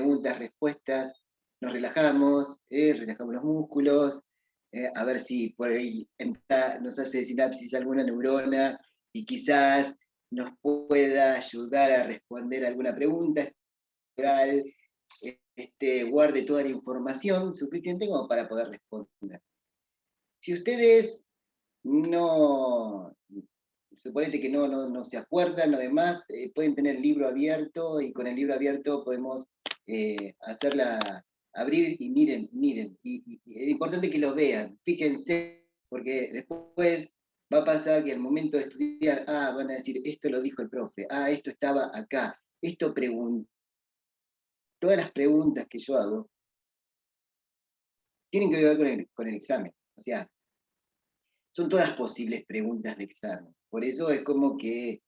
preguntas, respuestas, nos relajamos, relajamos los músculos, a ver si por ahí nos hace sinapsis alguna neurona y quizás nos pueda ayudar a responder alguna pregunta, guarde toda la información suficiente como para poder responder. Si ustedes no, suponete que no se acuerdan, además, pueden tener el libro abierto y con el libro abierto podemos abrir y miren, y es importante que lo vean, fíjense, porque después va a pasar que al momento de estudiar, van a decir, esto lo dijo el profe, esto estaba acá, esto preguntó. Todas las preguntas que yo hago tienen que ver con el examen, o sea, son todas posibles preguntas de examen. Por eso es como que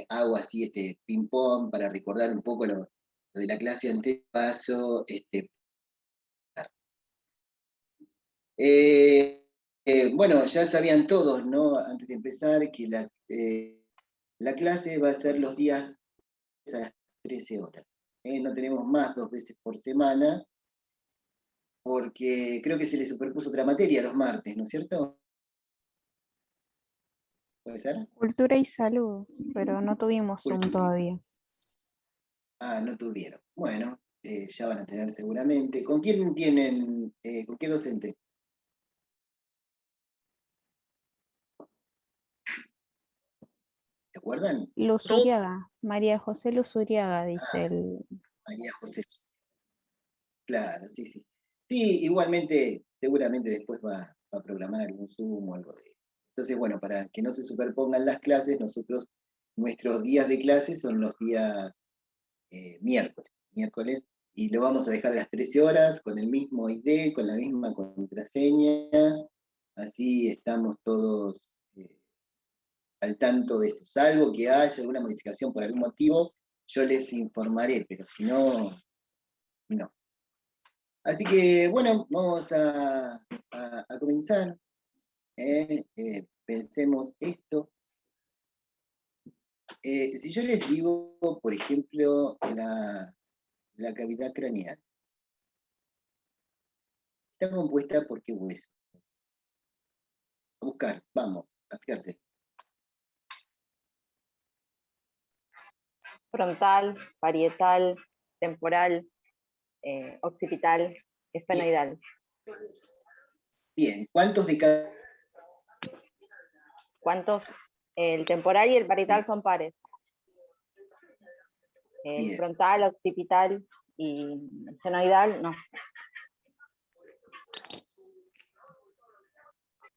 hago así este ping-pong para recordar un poco lo de la clase anterior. Paso, bueno, ya sabían todos, ¿no? Antes de empezar, que la clase va a ser los días a las 13 horas. No tenemos más 2 veces por semana, porque creo que se le superpuso otra materia los martes, ¿no es cierto? ¿Puede ser? Cultura y salud, pero no tuvimos Zoom todavía. No tuvieron. Bueno, ya van a tener seguramente. ¿Con quién tienen, con qué docente? ¿Se acuerdan? Luzuriaga, María José Luzuriaga, dice el... María José. Claro, sí, sí. Sí, igualmente, seguramente después va a programar algún Zoom o algo de eso. Entonces, bueno, para que no se superpongan las clases, nuestros días de clase son los días miércoles, y lo vamos a dejar a las 13 horas con el mismo ID, con la misma contraseña, así estamos todos al tanto de esto, salvo que haya alguna modificación por algún motivo, yo les informaré, pero si no, no. Así que, bueno, vamos a comenzar. Pensemos esto. Si yo les digo, por ejemplo, la cavidad craneal, está compuesta por qué hueso. A buscar, vamos, a fijarse. Frontal, parietal, temporal, occipital, esfenoidal. Bien, ¿cuántos de cada? ¿Cuántos? El temporal y el parietal son pares. El Bien. Frontal, occipital y esfenoidal, no.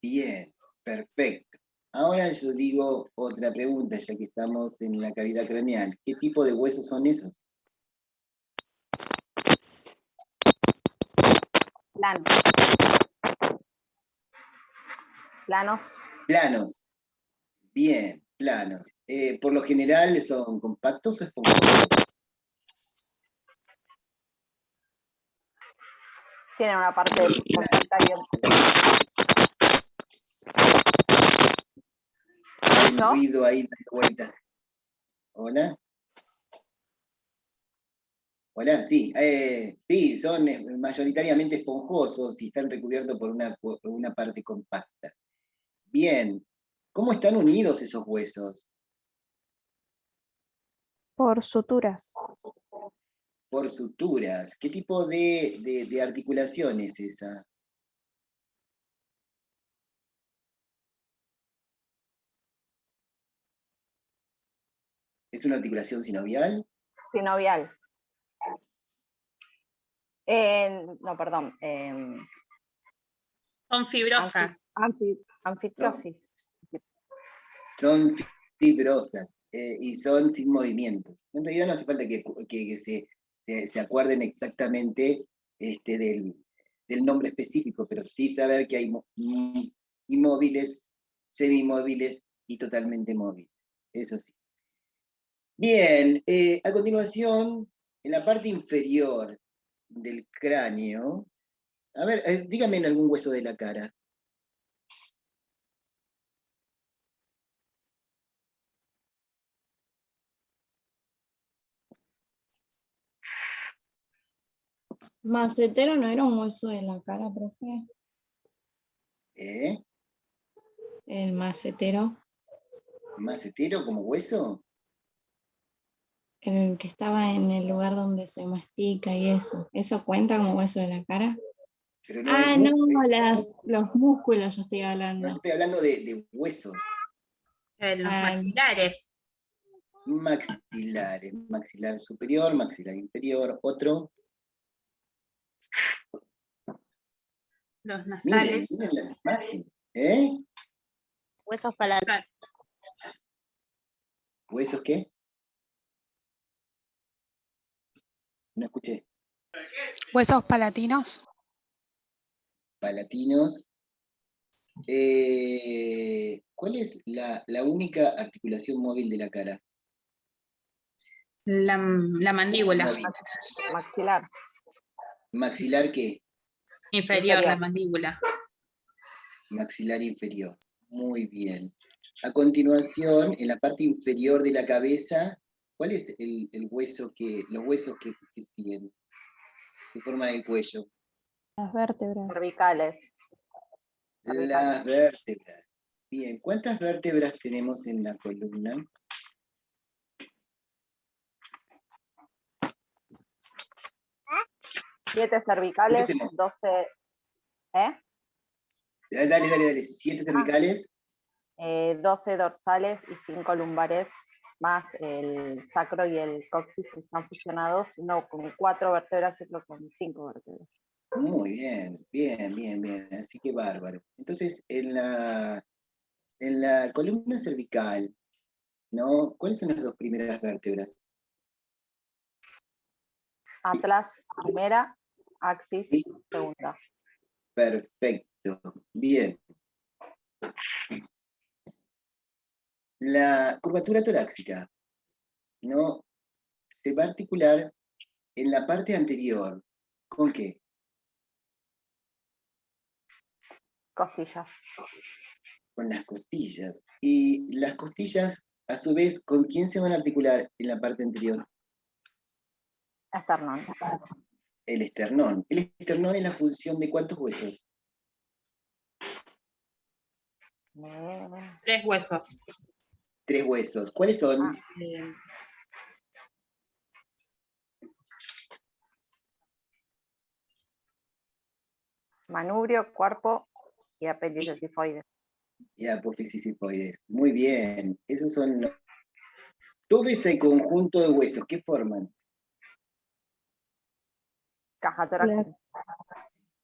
Bien, perfecto. Ahora yo digo otra pregunta, ya que estamos en la cavidad craneal. ¿Qué tipo de huesos son esos? Planos. Planos. Planos. Bien, planos. Por lo general, ¿son compactos o esponjosos? Tienen una parte compacta y Hay un ruido ahí dando vuelta. ¿Hola? Hola, sí. Sí, son mayoritariamente esponjosos y están recubiertos por una parte compacta. Bien. ¿Cómo están unidos esos huesos? Por suturas. Por suturas. ¿Qué tipo de articulación es esa? ¿Es una articulación sinovial? Sinovial. No, perdón. Son fibrosas. Anfitriosis. Son fibrosas y son sin movimiento. En realidad no hace falta que se acuerden exactamente del nombre específico, pero sí saber que hay inmóviles, semimóviles y totalmente móviles. Eso sí. Bien, a continuación, en la parte inferior del cráneo, a ver, dígame en algún hueso de la cara. Macetero no era un hueso de la cara, profe. ¿Eh? El macetero, ¿Macetero como hueso? el que estaba en el lugar donde se mastica y eso. ¿Eso cuenta como hueso de la cara? Pero no Ah, es no, músculo. los músculos yo estoy No, hablando. yo estoy hablando de huesos. Los Ah, maxilares. Maxilares. Maxilar superior, maxilar inferior. Otro. Los Miren, nasales. miren las imágenes. ¿Eh? Huesos palatales. ¿Huesos qué? No escuché. Huesos palatinos. Palatinos. ¿Cuál es la única articulación móvil de la cara? La mandíbula. Móvil. Maxilar. ¿Maxilar qué? Inferior, la Inferior. mandíbula. Maxilar inferior. Muy bien. A continuación, en la parte inferior de la cabeza, ¿cuál es el hueso los huesos que siguen? Que forman el cuello. Las vértebras. Cervicales. Las vértebras. Bien, ¿cuántas vértebras tenemos en la columna? Siete cervicales, Empecemos. 12. ¿Eh? Dale. 7 cervicales. 12 dorsales y 5 lumbares, más el sacro y el coxis que están fusionados, uno con 4 vértebras y otro con 5 vértebras. Muy bien. Así que bárbaro. Entonces, en la columna cervical, ¿no? ¿Cuáles son las dos primeras vértebras? Atlas, primera, axis, Sí. segunda. Perfecto. Bien. La curvatura torácica, ¿no? Se va a articular en la parte anterior. ¿Con qué? Costillas. Con las costillas. Y las costillas, a su vez, ¿con quién se van a articular en la parte anterior? Esternón. El esternón. El esternón es la función de ¿cuántos huesos? 3 huesos. 3 huesos. ¿Cuáles son? Eh, Manubrio, cuerpo y apéndice tifoides. Y apófisis sifoides. Muy bien. Esos son todo ese conjunto de huesos. ¿Qué forman? Caja torácica.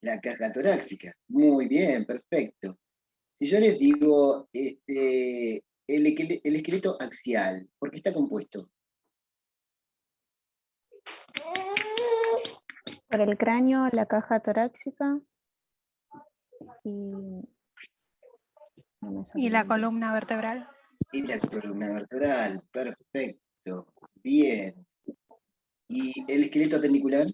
La caja torácica. Muy bien, perfecto. Si yo les digo el esqueleto axial, ¿por qué está compuesto? Por el cráneo, la caja torácica y, no me sale Y la el nombre. columna vertebral. Y la columna vertebral. Perfecto. Bien. ¿Y el esqueleto apendicular?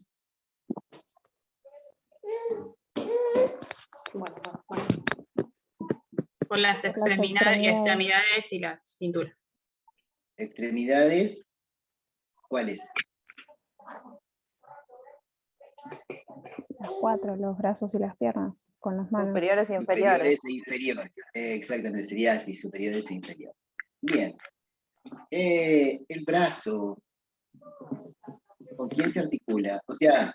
por las Por las extremidades y la cintura. Extremidades. ¿Cuáles? Las 4, los brazos y las piernas, con las manos. Superiores e inferiores. Superiores e inferiores. Exactamente, sería así, superiores e inferiores. Bien. El brazo, ¿con quién se articula? O sea,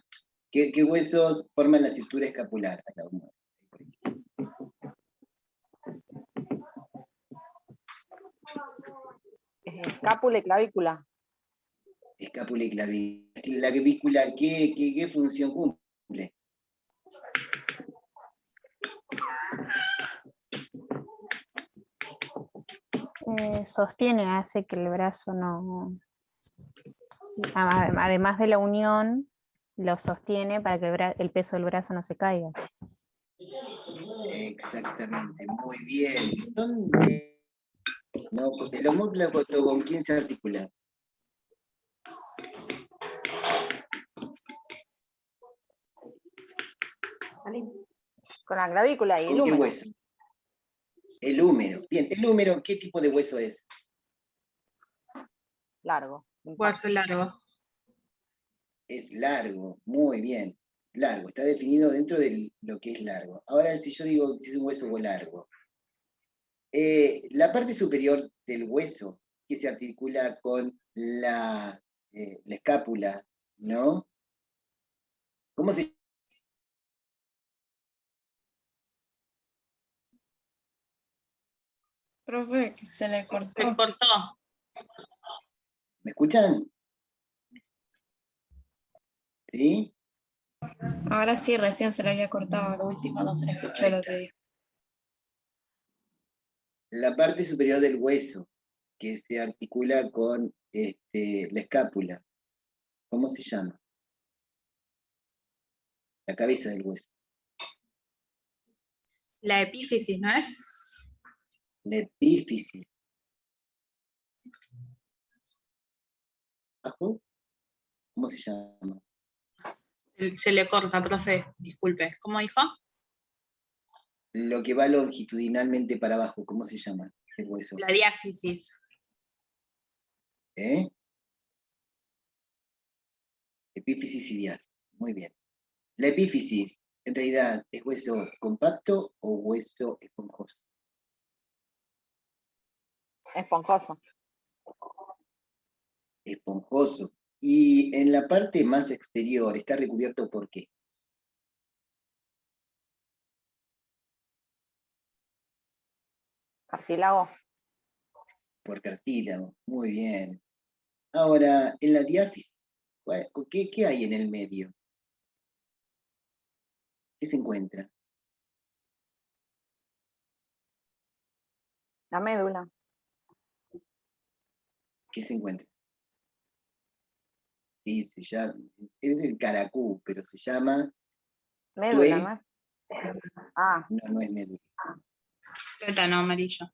¿qué huesos forman la cintura escapular? Acá, uno. Escápula y clavícula. Escápula y clavícula. La clavícula, ¿qué función cumple? Sostiene, hace que el brazo no... Además de la unión, lo sostiene para que el peso del brazo no se caiga. Exactamente, muy bien. ¿Dónde? No, el omóplato, ¿con quién se articula? Con la clavícula y el ¿Con qué húmero. hueso? El húmero. Bien, el húmero, ¿qué tipo de hueso es? Largo. Hueso largo. es largo, muy bien, largo, está definido dentro de lo que es largo. Ahora, si yo digo que es un hueso largo, la parte superior del hueso, que se articula con la escápula, ¿no? ¿Cómo se Profe, que se le Se cortó. cortó. ¿Me escuchan? ¿Sí? Ahora sí, recién se le había cortado, lo último no se le escuchó Ahí lo está. que dijo. La parte superior del hueso, que se articula con la escápula, ¿cómo se llama? La cabeza del hueso. La epífisis, ¿no es? La epífisis. ¿Abajo? ¿Cómo se llama? Se le corta, profe, disculpe. ¿Cómo dijo? Lo que va longitudinalmente para abajo, ¿cómo se llama el hueso? La diáfisis. ¿Eh? Epífisis y diáfisis. Muy bien. La epífisis, en realidad, ¿es hueso compacto o hueso esponjoso? Esponjoso. Esponjoso. Y en la parte más exterior, ¿está recubierto por qué? Cartílago. Por cartílago. Muy bien. Ahora, en la diáfisis, ¿qué hay en el medio? ¿Qué se encuentra? La médula. ¿Qué se encuentra? Sí, se llama, es el caracú, pero se llama Médula, ¿no es? Ah, no es médula. Tuétano amarillo.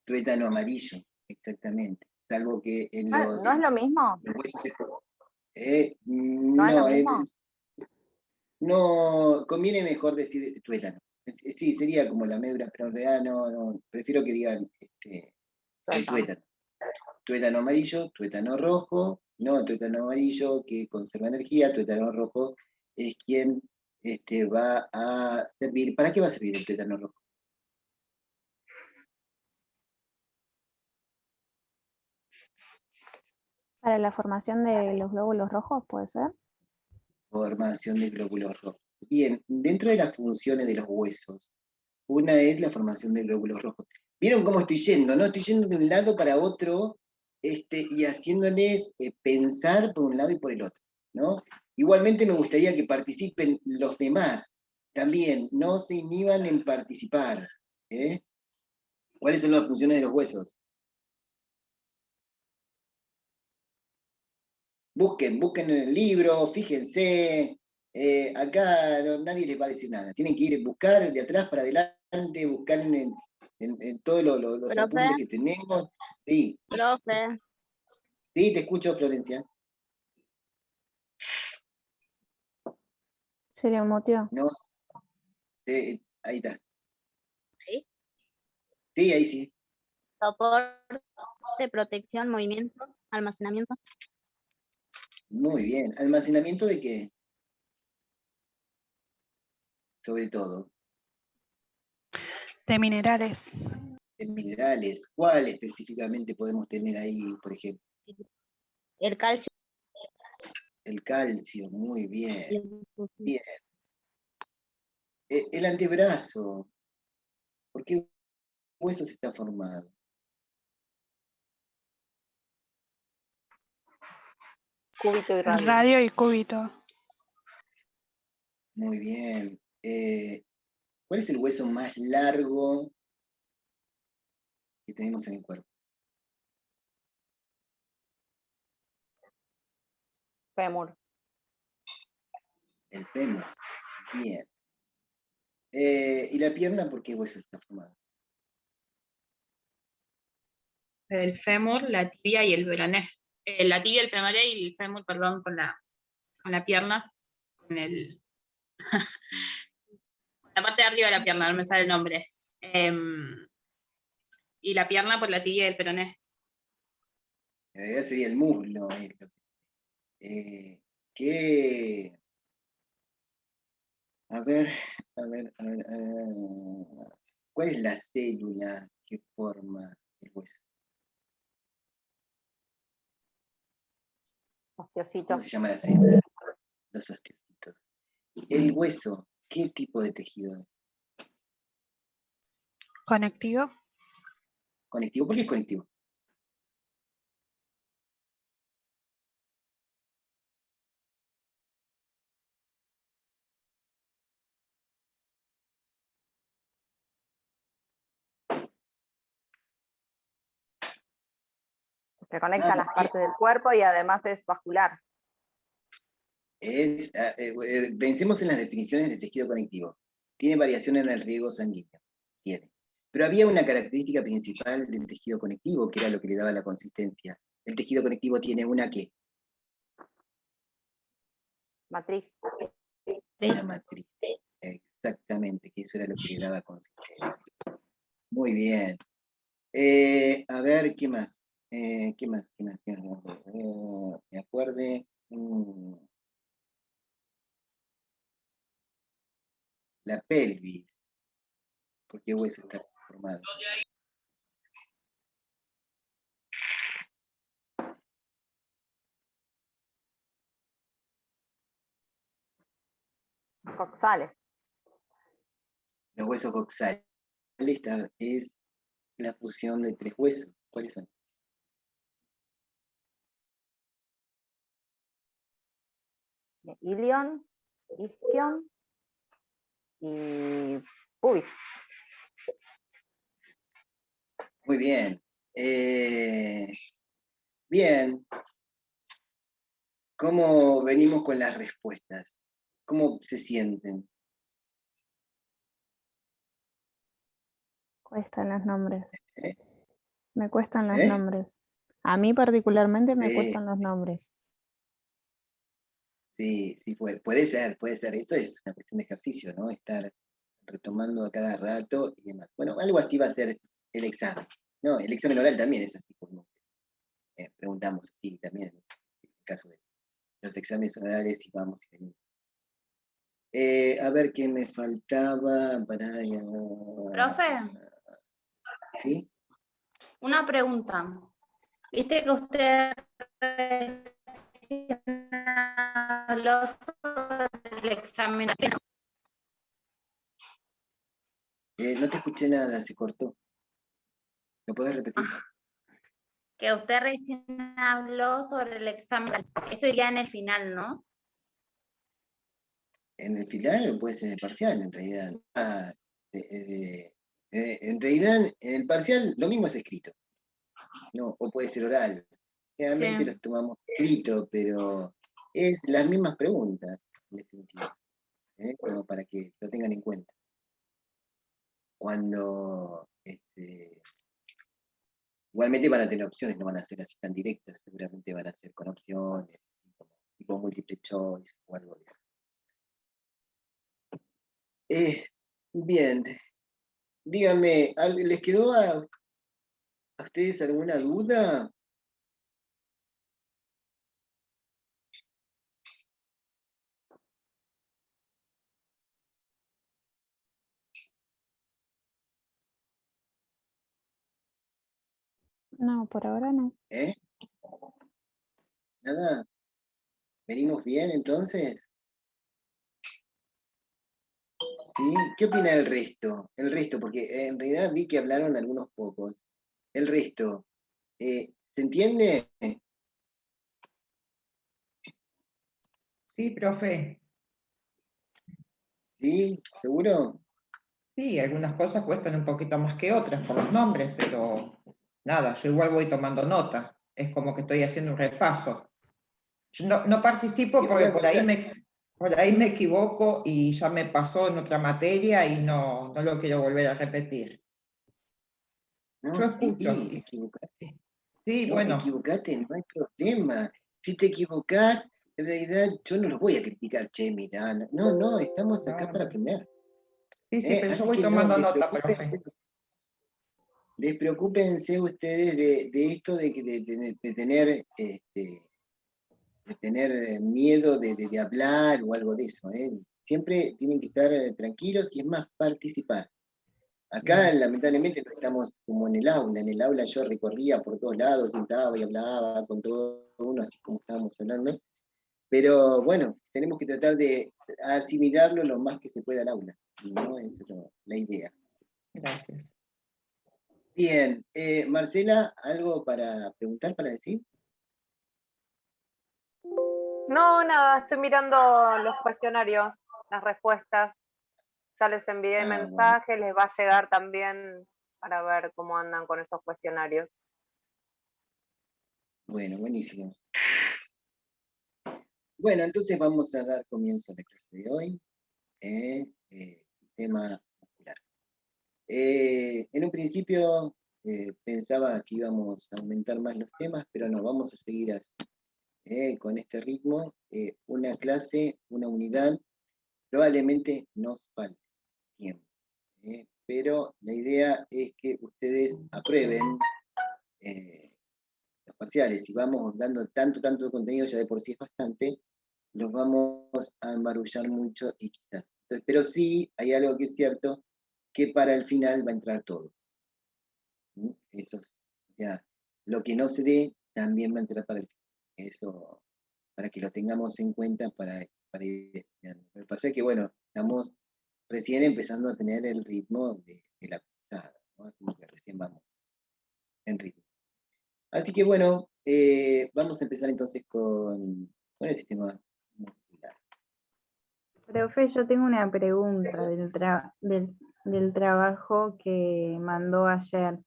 Tuétano amarillo, exactamente. Salvo que en ¿no, los no es lo mismo? huesos ¿No es lo no, mismo? no, conviene mejor decir tuétano. Sí, sería como la médula, pero en realidad no, prefiero que digan el tuétano. Tuétano amarillo, tuétano rojo, no, tuétano amarillo que conserva energía, tuétano rojo es quien va a servir. ¿Para qué va a servir el tuétano rojo? Para la formación de los glóbulos rojos, ¿puede ser? Formación de glóbulos rojos. Bien, dentro de las funciones de los huesos, una es la formación de glóbulos rojos. ¿Vieron cómo estoy yendo, no? Estoy yendo de un lado para otro, y haciéndoles pensar por un lado y por el otro, ¿no? Igualmente me gustaría que participen los demás también, no se inhiban en participar, ¿eh? ¿Cuáles son las funciones de los huesos? Busquen en el libro, fíjense, acá nadie les va a decir nada. Tienen que ir a buscar de atrás para adelante, buscar en todos los Profe, apuntes que tenemos. Sí, profe, sí, te escucho, Florencia. Se le muteó. No sé, ahí está. ¿ahí? Sí, ahí sí. Soporte, protección, movimiento, almacenamiento. Muy bien. ¿Almacenamiento de qué? Sobre todo, De minerales. de minerales. ¿Cuál específicamente podemos tener ahí, por ejemplo? El calcio. El calcio, muy bien. El Bien. El antebrazo, ¿por qué huesos está formado? Cúbito y radio. Radio y cúbito. Muy bien. ¿Cuál es el hueso más largo que tenemos en el cuerpo? Fémur. El fémur. Bien. ¿Y la pierna por qué hueso está formado? El fémur, la tibia y el peroné. La tibia, el peroné y el fémur, perdón, con la pierna, con la parte de arriba de la pierna, no me sale el nombre. Y la pierna por la tibia y el peroné. En realidad sería el muslo. ¿Qué? A ver, ¿cuál es la célula que forma el hueso? ¿Cómo Osteocitos. se llama la célula? Los osteocitos. El hueso, ¿qué tipo de tejido es? Conectivo. ¿Conectivo? ¿Por qué es conectivo? Que conecta las porque partes del cuerpo y además es vascular. pensemos en las definiciones de tejido conectivo. Tiene variación en el riego sanguíneo. Tiene. Pero había una característica principal del tejido conectivo, que era lo que le daba la consistencia. El tejido conectivo tiene una ¿qué? Matriz. Una matriz. Exactamente, que eso era lo que le daba consistencia. Muy bien. A ver, ¿qué más? ¿Qué más? Me acuerde. La pelvis. ¿Por qué hueso está formado? Coxales. Los huesos coxales es la fusión de 3 huesos. ¿Cuáles son? Ilion, isquion y pubis. Muy bien. Bien. ¿Cómo venimos con las respuestas? ¿Cómo se sienten? Cuestan los nombres. ¿Eh? Me cuestan los ¿Eh? nombres. A mí particularmente me Sí. cuestan los nombres. Sí, puede ser. Esto es una cuestión de ejercicio, ¿no? Estar retomando a cada rato y demás. Bueno, algo así va a ser el examen. No, el examen oral también es así, como preguntamos así también, en el caso de los exámenes orales, y vamos y venimos. A ver qué me faltaba para... Profe, ¿Sí? una pregunta. Viste que usted habló sobre el examen. No te escuché nada, se cortó. ¿Lo podés repetir? Que usted recién habló sobre el examen. Eso iría en el final, ¿no? En el final o puede ser en el parcial, en realidad. En realidad, en el parcial lo mismo es escrito. No, o puede ser oral. Generalmente Sí. los tomamos escrito, pero es las mismas preguntas, en definitiva. Como para que lo tengan en cuenta. Cuando igualmente van a tener opciones, no van a ser así tan directas, seguramente van a ser con opciones, como tipo multiple choice o algo de eso. Bien, díganme, ¿les quedó a ustedes alguna duda? No, por ahora no. ¿Eh? ¿Nada? ¿Venimos bien entonces? ¿Sí? ¿Qué opina el resto? El resto, porque en realidad vi que hablaron algunos pocos. El resto, ¿se entiende? Sí, profe. ¿Sí? ¿Seguro? Sí, algunas cosas cuestan un poquito más que otras por los nombres, pero nada, yo igual voy tomando nota. Es como que estoy haciendo un repaso. Yo no participo porque Igual, por ahí me equivoco y ya me pasó en otra materia y no lo quiero volver a repetir. no, Yo sí, escucho. equivocate. Sí, No, bueno, equivocate, no hay problema. Si te equivocás, en realidad yo no los voy a criticar, che, mirá, no, estamos acá para no. aprender. Sí, pero yo Así voy que no, tomando nota, profe. despreocúpense ustedes de esto de tener tener miedo de hablar o algo de eso. Siempre tienen que estar tranquilos y es más participar. Acá lamentablemente no estamos como en el aula. En el aula yo recorría por todos lados, sentaba y hablaba con todo uno, así como estábamos hablando. Pero bueno, tenemos que tratar de asimilarlo lo más que se pueda al aula, ¿no? Esa es la idea. Gracias. Bien, Marcela, ¿algo para preguntar, para decir? No, nada, estoy mirando los cuestionarios, las respuestas. Ya les envié Bueno. mensaje, les va a llegar también para ver cómo andan con esos cuestionarios. Bueno, buenísimo. Bueno, entonces vamos a dar comienzo a la clase de hoy. Sistema muscular. En un principio pensaba que íbamos a aumentar más los temas, pero no, vamos a seguir así. Con este ritmo, una clase, una unidad, probablemente nos falte tiempo. Pero la idea es que ustedes aprueben los parciales. Si vamos dando tanto contenido, ya de por sí es bastante, los vamos a embarullar mucho y quizás. Pero sí, hay algo que es cierto, que para el final va a entrar todo. Eso, o sea, lo que no se dé, también va a entrar para el final. Eso, para que lo tengamos en cuenta para ir estudiando. Lo que pasa es que, bueno, estamos recién empezando a tener el ritmo de la cursada, ¿no? Como que recién vamos en ritmo. Así que, bueno, vamos a empezar entonces con el sistema muscular. Profe, yo tengo una pregunta del trabajo que mandó ayer.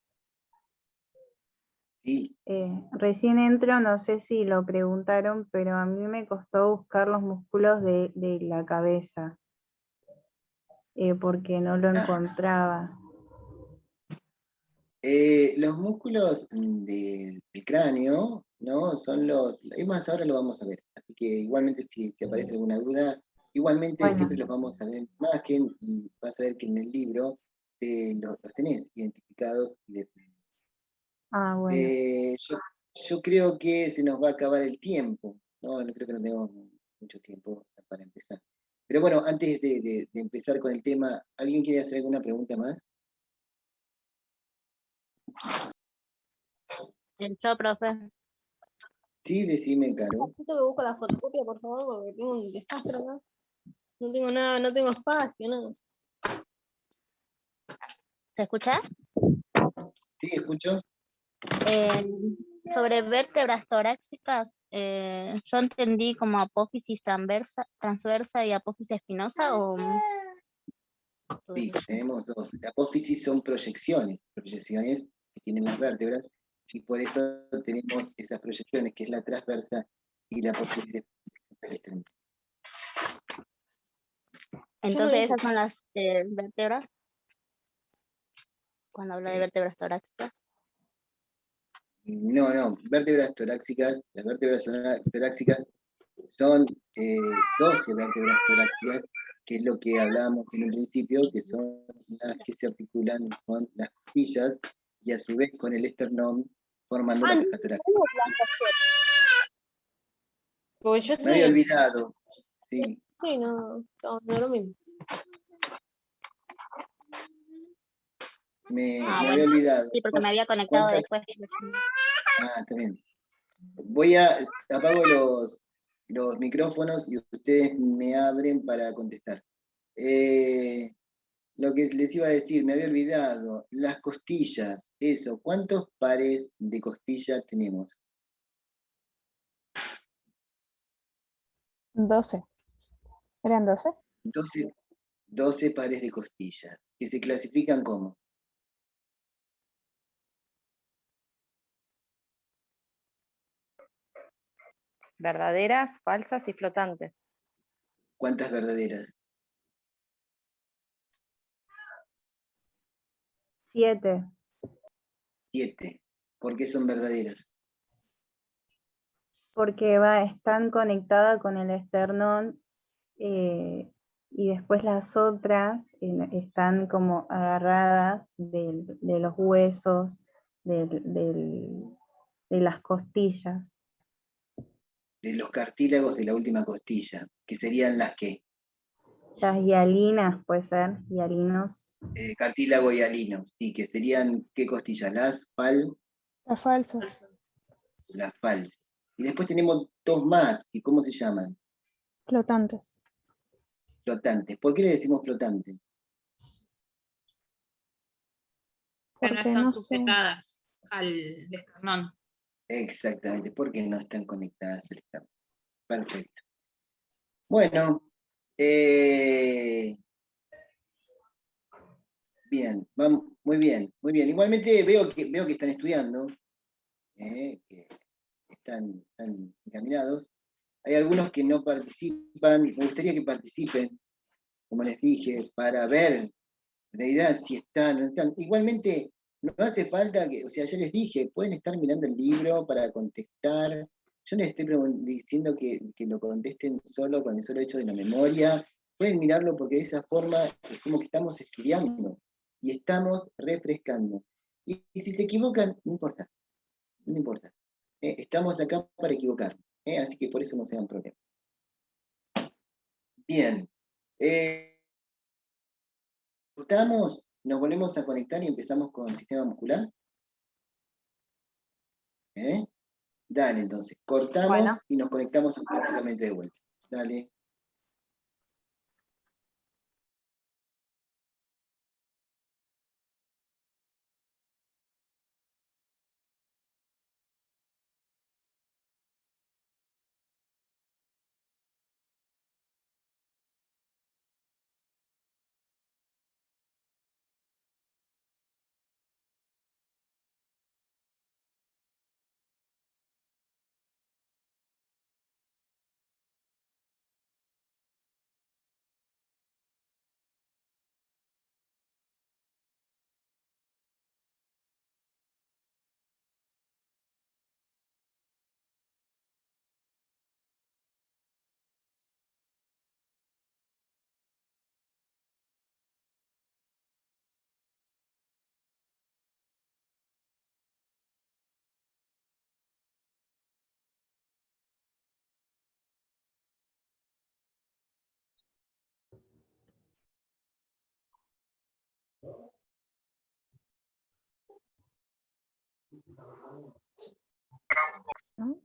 Sí, Recién entro, no sé si lo preguntaron, pero a mí me costó buscar los músculos de la cabeza, porque no lo encontraba. los músculos del cráneo, ¿no? Son los, es más, ahora lo vamos a ver, así que igualmente si aparece alguna duda, igualmente Bueno. siempre los vamos a ver en imagen y vas a ver que en el libro los tenés identificados y definidos. Ah, bueno. Yo creo que se nos va a acabar el tiempo, ¿no? No creo que no tengamos mucho tiempo para empezar. Pero bueno, antes de empezar con el tema, ¿alguien quiere hacer alguna pregunta más? Yo, profe. Sí, decime, Caro. Necesito que busco la fotocopia, por favor, porque tengo un desastre acá. No tengo nada, no tengo espacio, nada. ¿Se escucha? Sí, escucho. Sobre vértebras torácicas, yo entendí como apófisis transversa y apófisis espinosa, o... Sí, tenemos dos. La apófisis son proyecciones que tienen las vértebras, y por eso tenemos esas proyecciones, que es la transversa y la apófisis externa. Entonces esas son las vértebras, cuando habla de vértebras torácicas. No, vértebras torácicas, las vértebras torácicas son 12 vértebras torácicas, que es lo que hablábamos en un principio, que son las que se articulan con las costillas y a su vez con el esternón, formando la caja torácica. Porque yo Me había olvidado, sí. Sí, no es lo mismo. Me había olvidado. Sí, porque me había conectado después. Está bien. Apago los micrófonos y ustedes me abren para contestar. Lo que les iba a decir, me había olvidado, las costillas, eso, ¿cuántos pares de costillas tenemos? 12. ¿Eran 12? 12 pares de costillas, que se clasifican como. Verdaderas, falsas y flotantes. ¿Cuántas verdaderas? 7. 7. ¿Por qué son verdaderas? Porque están conectadas con el esternón, y después las otras están como agarradas de los huesos, de las costillas. de los cartílagos de la última costilla, que serían las que, Las hialinas, puede ser, hialinos. cartílago y alino, sí, que serían, ¿qué costillas? Las falsas. Las falsas. Y después tenemos dos más, ¿y cómo se llaman? Flotantes. Flotantes. ¿Por qué le decimos flotantes? Que no Porque están no son. sujetadas al esternón. Exactamente, porque no están conectadas al esternón. Perfecto. Bueno, bien, vamos, muy bien, muy bien. Igualmente veo que están estudiando, que están encaminados. Hay algunos que no participan, me gustaría que participen, como les dije, para ver la idea si están o no están. Igualmente, no hace falta que, o sea, ya les dije, pueden estar mirando el libro para contestar. Yo no les estoy diciendo que lo contesten solo con el solo hecho de la memoria. Pueden mirarlo porque de esa forma es como que estamos estudiando y estamos refrescando. Y si se equivocan, no importa, no importa. Estamos acá para equivocarnos, así que por eso no se dan problemas. Bien. Cortamos, nos volvemos a conectar y empezamos con el sistema muscular. Dale, entonces, cortamos Bueno. y nos conectamos automáticamente de vuelta. Dale. ¿No?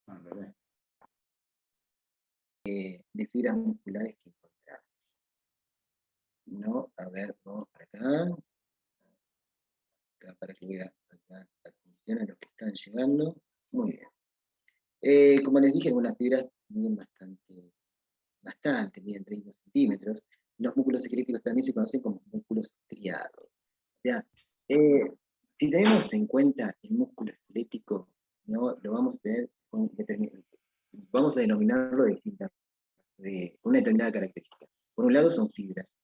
¿Verdad? De fibras musculares que encontrar. No, a ver, vamos para acá. Para que vea acá atención a los que están llegando. Muy bien. Como les dije, algunas fibras miden bastante, miden 30 centímetros. Los músculos esqueléticos también se conocen como músculos estriados. O sea, si tenemos en cuenta el músculo esquelético, ¿no? Lo vamos a tener vamos a denominarlo de una determinada característica. Por un lado son fibras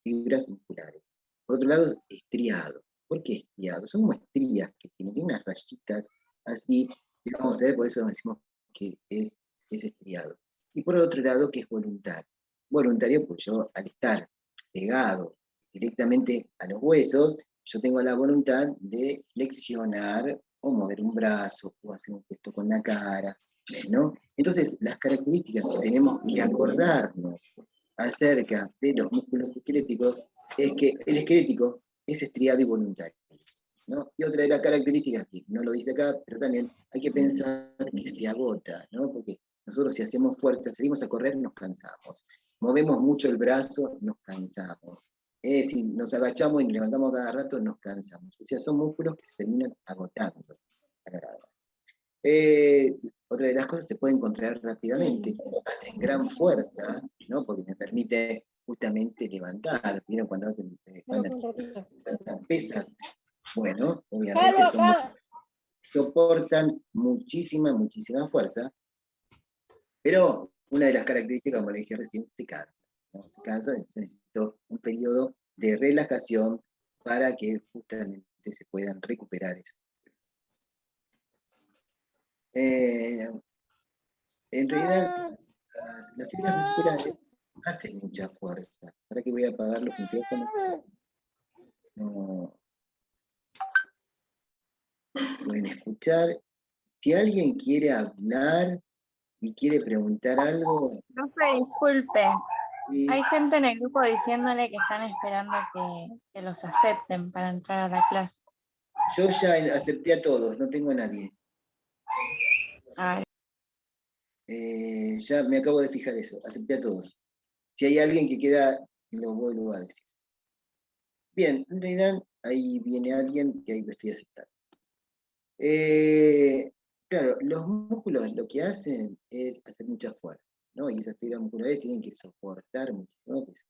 musculares. Por otro lado, estriado. ¿Por qué estriado? Son como estrías que tienen unas rayitas así, y vamos a ver, por eso decimos que es estriado. Y por otro lado, que es voluntario. Voluntario, pues yo al estar pegado directamente a los huesos, yo tengo la voluntad de flexionar o mover un brazo o hacer un gesto con la cara, ¿no? Entonces, las características que tenemos que acordarnos acerca de los músculos esqueléticos es que el esquelético es estriado y voluntario, ¿no? Y otra de las características, que no lo dice acá, pero también hay que pensar que se agota, ¿no? Porque nosotros si hacemos fuerza, salimos a correr, nos cansamos. Movemos mucho el brazo, nos cansamos. Si nos agachamos y nos levantamos cada rato, nos cansamos. O sea, son músculos que se terminan agotando. Otra de las cosas se pueden contraer rápidamente, hacen gran fuerza, ¿no? Porque me permite justamente levantar. ¿Vieron cuando hacen pesas? Bueno, obviamente soportan muchísima fuerza, pero una de las características, como le dije recién, se cansa, ¿no? Se cansa, entonces necesito un periodo de relajación para que justamente se puedan recuperar eso. En realidad, las fibras musculares, hace mucha fuerza. Ahora que voy a apagar los micrófonos. No pueden escuchar. Si alguien quiere hablar y quiere preguntar algo, Profe, disculpe. sí, Hay gente en el grupo diciéndole que están esperando que los acepten para entrar a la clase. yo ya acepté a todos, no tengo a nadie. Ah, Ya me acabo de fijar eso, acepté a todos. Si hay alguien que queda, lo vuelvo a decir. Bien, en realidad ahí viene alguien que ahí lo estoy aceptando. Claro, los músculos lo que hacen es hacer mucha fuerza, ¿no? Y esas fibras musculares tienen que soportar muchísimo peso.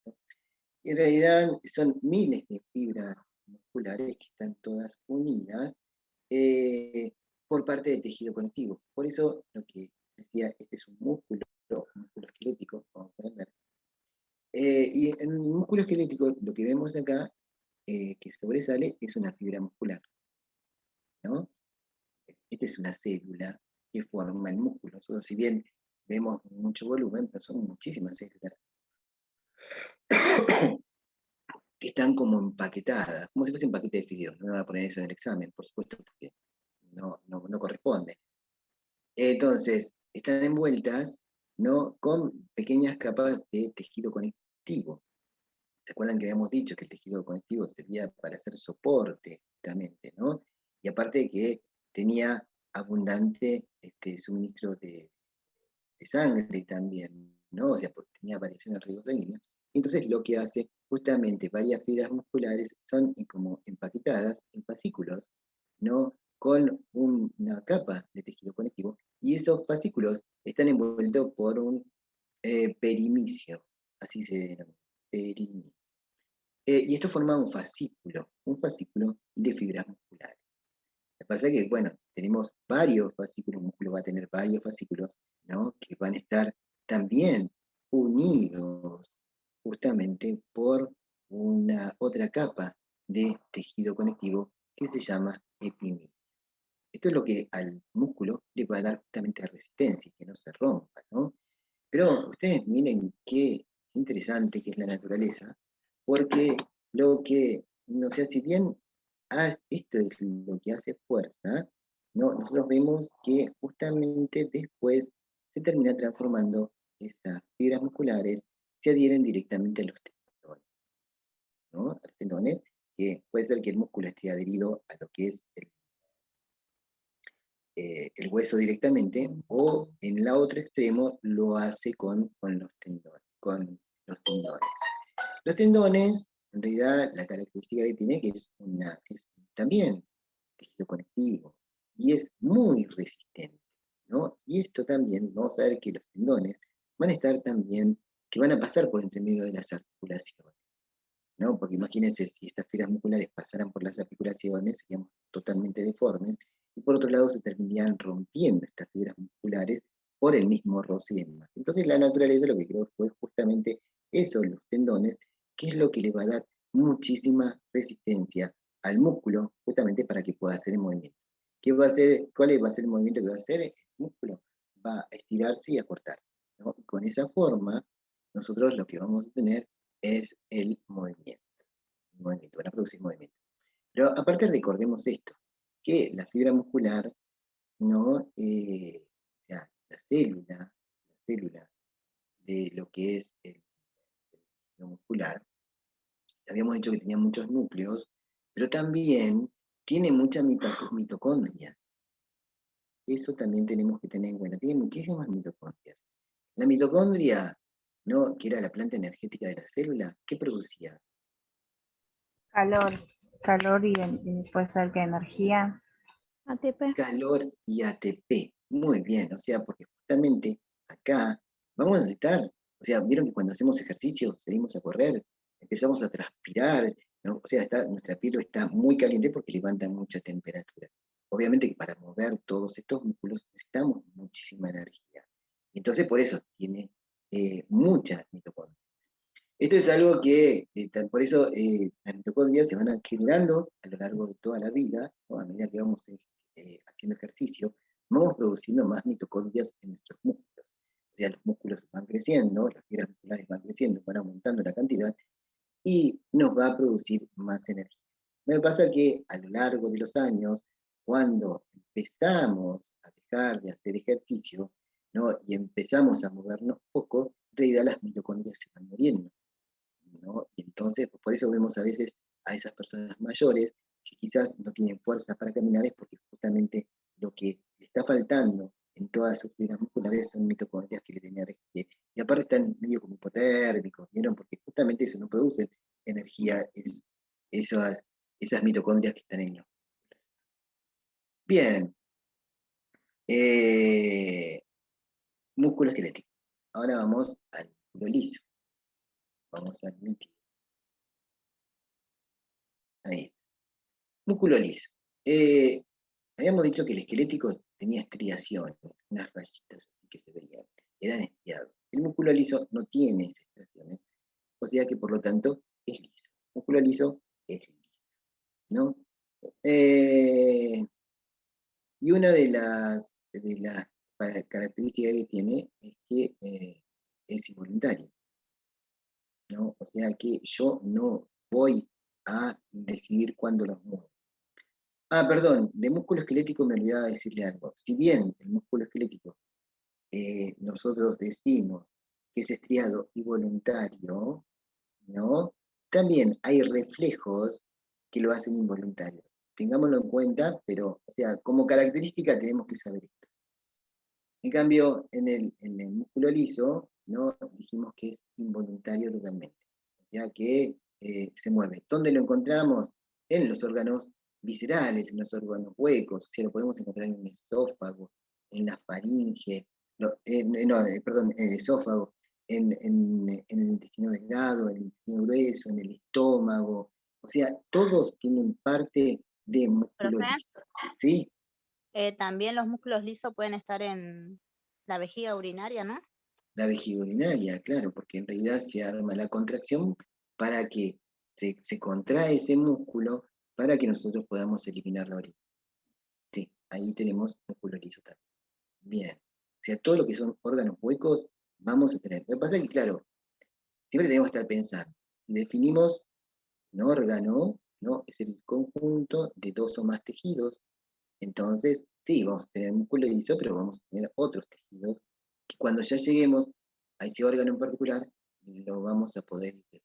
Y en realidad son miles de fibras musculares que están todas unidas por parte del tejido conectivo. Por eso lo que decía, este es un músculo esquelético, como pueden ver. Y en el músculo esquelético lo que vemos acá, que sobresale, es una fibra muscular, ¿no? Esta es una célula que forma el músculo. Nosotros, si bien vemos mucho volumen, pero son muchísimas células que están como empaquetadas, como si fuesen paquetes de fideos. No me voy a poner eso en el examen, por supuesto, porque no corresponde. Entonces, están envueltas, ¿no?, con pequeñas capas de tejido conectivo. ¿Se acuerdan que habíamos dicho que el tejido conectivo servía para hacer soporte, justamente, ¿no? Y aparte de que tenía abundante suministro de sangre también, ¿no? O sea, porque tenía variación en el riego sanguíneo. Entonces, lo que hace justamente varias fibras musculares son como empaquetadas en fascículos, ¿no?, con una capa de tejido conectivo, y esos fascículos están envueltos por un perimicio, así se denomina, perimicio. Y esto forma un fascículo de fibras musculares. Lo que pasa es que, bueno, tenemos varios fascículos, un músculo va a tener varios fascículos, ¿no?, que van a estar también unidos justamente por una otra capa de tejido conectivo que se llama epimisia. Esto es lo que al músculo le va a dar justamente resistencia, que no se rompa, ¿no? Pero ustedes miren qué interesante que es la naturaleza, porque lo que, no sé, si bien esto es lo que hace fuerza, ¿no?, nosotros vemos que justamente después se termina transformando esas fibras musculares, se adhieren directamente a los tendones, ¿no? A los tendones, que puede ser que el músculo esté adherido a lo que es el hueso directamente, o en el otro extremo lo hace con los tendones. Los tendones, en realidad, la característica que tiene que es también tejido conectivo, y es muy resistente, ¿no? Y esto también, vamos a ver que los tendones van a estar también, que van a pasar por entre medio de las articulaciones, ¿no? Porque imagínense, si estas fibras musculares pasaran por las articulaciones, serían totalmente deformes, y por otro lado se terminarían rompiendo estas fibras musculares por el mismo roce y demás. Entonces la naturaleza lo que creó fue justamente eso, los tendones, que es lo que le va a dar muchísima resistencia al músculo, justamente para que pueda hacer el movimiento. ¿Cuál va a ser el movimiento que va a hacer? El músculo va a estirarse y a cortarse, ¿no? Y con esa forma, nosotros lo que vamos a tener es el movimiento. Van a producir movimiento. Pero aparte recordemos esto, que la fibra muscular, ¿no? O sea, la célula de lo que es el tejido muscular, habíamos dicho que tenía muchos núcleos, pero también tiene muchas mitocondrias. Eso también tenemos que tener en cuenta. Tiene muchísimas mitocondrias. La mitocondria, ¿no?, que era la planta energética de la célula, ¿qué producía? Calor y puede ser que energía. ATP. Calor y ATP. Muy bien, o sea, porque justamente acá vamos a necesitar, o sea, vieron que cuando hacemos ejercicio, salimos a correr, empezamos a transpirar, ¿no? O sea, nuestra piel está muy caliente porque levanta mucha temperatura. Obviamente que para mover todos estos músculos necesitamos muchísima energía. Entonces, por eso tiene muchas mitocondrias. Esto es algo que, por eso las mitocondrias se van generando a lo largo de toda la vida, ¿no? A medida que vamos haciendo ejercicio, vamos produciendo más mitocondrias en nuestros músculos. O sea, los músculos van creciendo, las fibras musculares van creciendo, van aumentando la cantidad, y nos va a producir más energía. Me pasa que a lo largo de los años, cuando empezamos a dejar de hacer ejercicio, ¿no? Y empezamos a movernos poco, en realidad las mitocondrias se van muriendo, ¿no? Y entonces, por eso vemos a veces a esas personas mayores que quizás no tienen fuerza para caminar, es porque justamente lo que le está faltando en todas sus fibras musculares son mitocondrias que le tienen energía. Y aparte están medio como hipotérmicos, ¿vieron? Porque justamente eso no produce energía, esas mitocondrias que están en los. Bien. Músculo esquelético. Ahora vamos al músculo liso. Vamos a admitir. Ahí. Músculo liso. Habíamos dicho que el esquelético tenía estriaciones, unas rayitas así que se veían, eran estriados. El músculo liso no tiene esas estriaciones, o sea que por lo tanto es liso. El músculo liso es liso, ¿no? Y una de las características que tiene es que es involuntario, ¿no? O sea que yo no voy a decidir cuándo los muevo. Ah, perdón, de músculo esquelético me olvidaba decirle algo. Si bien el músculo esquelético nosotros decimos que es estriado y voluntario, ¿no? También hay reflejos que lo hacen involuntario. Tengámoslo en cuenta, pero, o sea, como característica tenemos que saber esto. En cambio, en el músculo liso, ¿no? Dijimos que es involuntario totalmente. O sea que se mueve. ¿Dónde lo encontramos? En los órganos viscerales, en los órganos huecos. O sea, lo podemos encontrar en el esófago, en la faringe, perdón, en el esófago, en el intestino delgado, en el intestino grueso, en el estómago. O sea, todos tienen parte de músculo Profe, liso. ¿Sí? también los músculos lisos pueden estar en la vejiga urinaria, ¿no? La vejiga urinaria, claro, porque en realidad se arma la contracción para que se contrae ese músculo para que nosotros podamos eliminar la orina. Sí, ahí tenemos músculo liso también. Bien. O sea, todo lo que son órganos huecos vamos a tener. Lo que pasa es que, claro, siempre tenemos que estar pensando. Si definimos un órgano, ¿no? Es el conjunto de dos o más tejidos. Entonces, sí, vamos a tener músculo liso, pero vamos a tener otros tejidos que cuando ya lleguemos a ese órgano en particular, lo vamos a poder definir.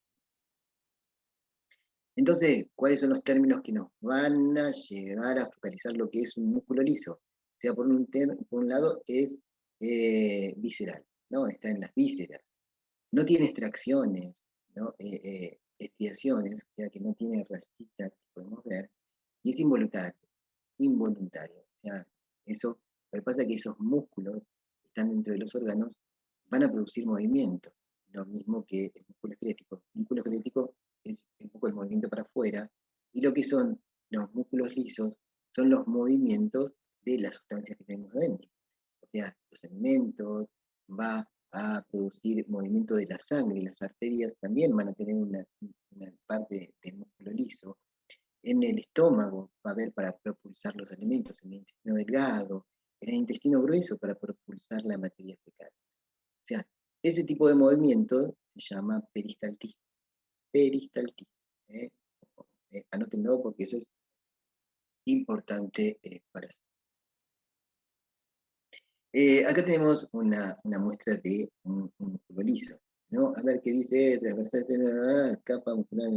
Entonces, ¿cuáles son los términos que nos van a llevar a focalizar lo que es un músculo liso? O sea, por un lado es visceral, ¿no? Está en las vísceras. No tiene extracciones, ¿no? Estriaciones, o sea que no tiene rayitas que podemos ver, y es involuntario. O sea, eso, lo que pasa es que esos músculos que están dentro de los órganos van a producir movimiento, lo mismo que el músculo esquelético. El músculo esquelético es un poco el movimiento para afuera, y lo que son los músculos lisos son los movimientos de las sustancias que tenemos adentro. O sea, los alimentos, va a producir movimiento de la sangre, las arterias también van a tener una parte de músculo liso. En el estómago va a haber para propulsar los alimentos, en el intestino delgado, en el intestino grueso para propulsar la materia fecal. O sea, ese tipo de movimiento se llama peristaltismo. Peristaltismo. Anótenlo porque eso es importante para saber. Acá tenemos una muestra de un músculo liso, ¿no? A ver qué dice, transversal, capa muscular,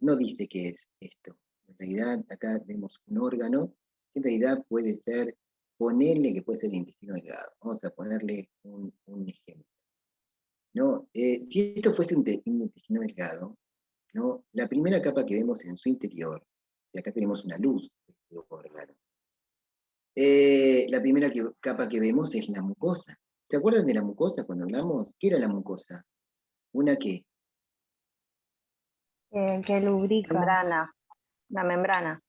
no dice qué es esto. En realidad, acá vemos un órgano, que en realidad puede ser, ponerle que puede ser el intestino delgado. Vamos a ponerle un ejemplo. ¿No? Si esto fuese un intestino delgado, ¿no? La primera capa que vemos en su interior, y acá tenemos una luz de ese órgano. La primera capa que vemos es la mucosa. ¿Se acuerdan de la mucosa cuando hablamos? ¿Qué era la mucosa? ¿Una qué? Que lubrica. Membrana. La membrana.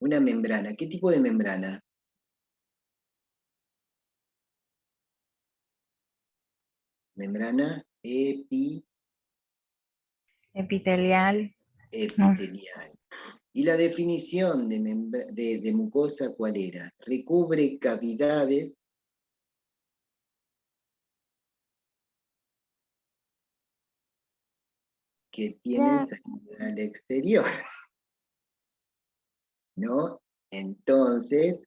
Una membrana. ¿Qué tipo de membrana? Membrana Epitelial. epitelial. ¿Y la definición de mucosa cuál era? Recubre cavidades que tienen salida al exterior, ¿no? Entonces,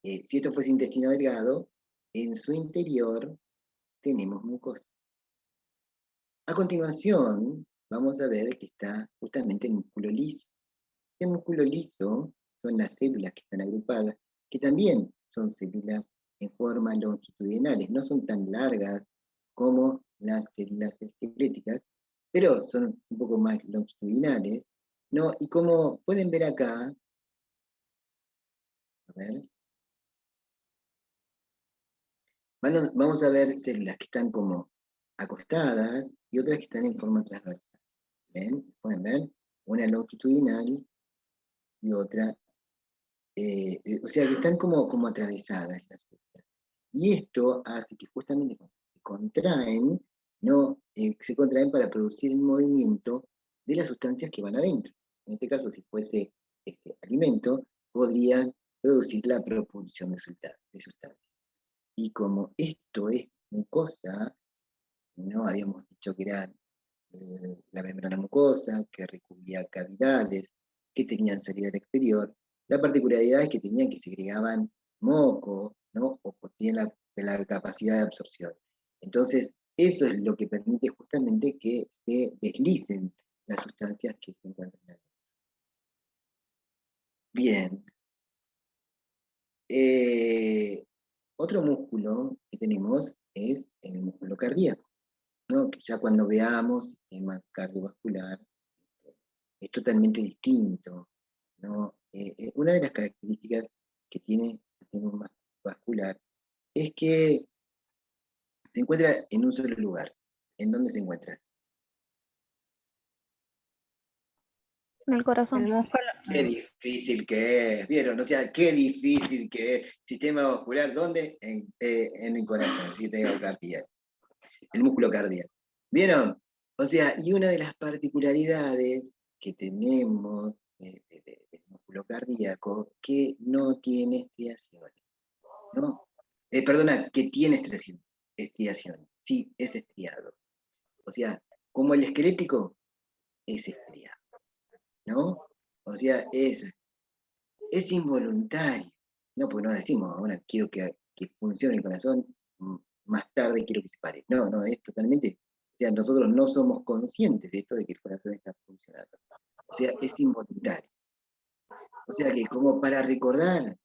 si esto fuese intestino delgado, en su interior tenemos mucosa. A continuación, vamos a ver que está justamente el músculo liso. Este músculo liso son las células que están agrupadas, que también son células en forma longitudinales, no son tan largas como las células esqueléticas, pero son un poco más longitudinales, ¿no? Y como pueden ver acá, a ver, vamos a ver células que están como acostadas y otras que están en forma transversal. ¿Ven? ¿Pueden ver? Una longitudinal y otra, o sea, que están como atravesadas las células. Y esto hace que justamente cuando se contraen, ¿no? Se contraen para producir el movimiento de las sustancias que van adentro. En este caso, si fuese alimento, podrían producir la propulsión de sustancias. Y como esto es mucosa, ¿no? Habíamos dicho que era la membrana mucosa, que recubría cavidades, que tenían salida al exterior. La particularidad es que tenían que segregaban moco, ¿no? O tenían la capacidad de absorción. Entonces, eso es lo que permite justamente que se deslicen las sustancias que se encuentran ahí. Bien. Otro músculo que tenemos es el músculo cardíaco, ¿no? Que ya cuando veamos sistema cardiovascular es totalmente distinto, ¿no? Una de las características que tiene el sistema vascular es que se encuentra en un solo lugar. ¿En dónde se encuentra? En el corazón. El músculo, Qué difícil que es, ¿vieron? O sea, qué difícil que es. Sistema vascular, ¿dónde? En el corazón, sistema cardíaco. El músculo cardíaco. ¿Vieron? O sea, y una de las particularidades que tenemos del músculo cardíaco que no tiene estriaciones, ¿no? Perdona, que tiene estriación. Sí, es estriado. O sea, como el esquelético es estriado, ¿no? O sea, es involuntario. No, pues no decimos, ahora quiero que funcione el corazón, más tarde quiero que se pare. No, no, es totalmente, o sea, nosotros no somos conscientes de esto, de que el corazón está funcionando. O sea, es involuntario. O sea que como para recordar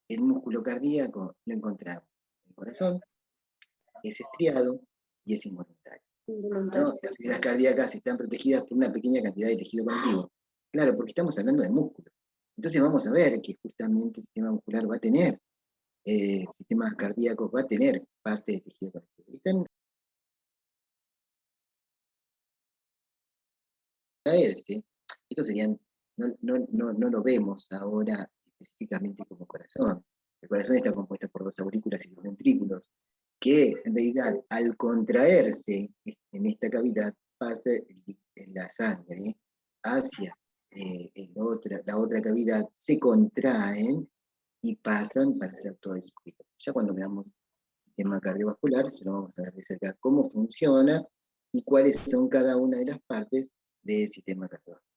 el músculo cardíaco, lo encontramos. El corazón es estriado y es involuntario, ¿no? Las fibras cardíacas están protegidas por una pequeña cantidad de tejido conectivo. Claro, porque estamos hablando de músculo. Entonces vamos a ver que justamente el sistema muscular va a tener, sistema cardíaco va a tener parte de tejido conectivo. Y están caerse, esto serían, no lo vemos ahora específicamente como corazón. El corazón está compuesto por dos aurículas y dos ventrículos, que en realidad al contraerse en esta cavidad pasa la sangre hacia la otra cavidad, se contraen y pasan para hacer todo el circuito. Ya cuando veamos el sistema cardiovascular, se lo vamos a ver de cerca cómo funciona y cuáles son cada una de las partes del sistema cardiovascular.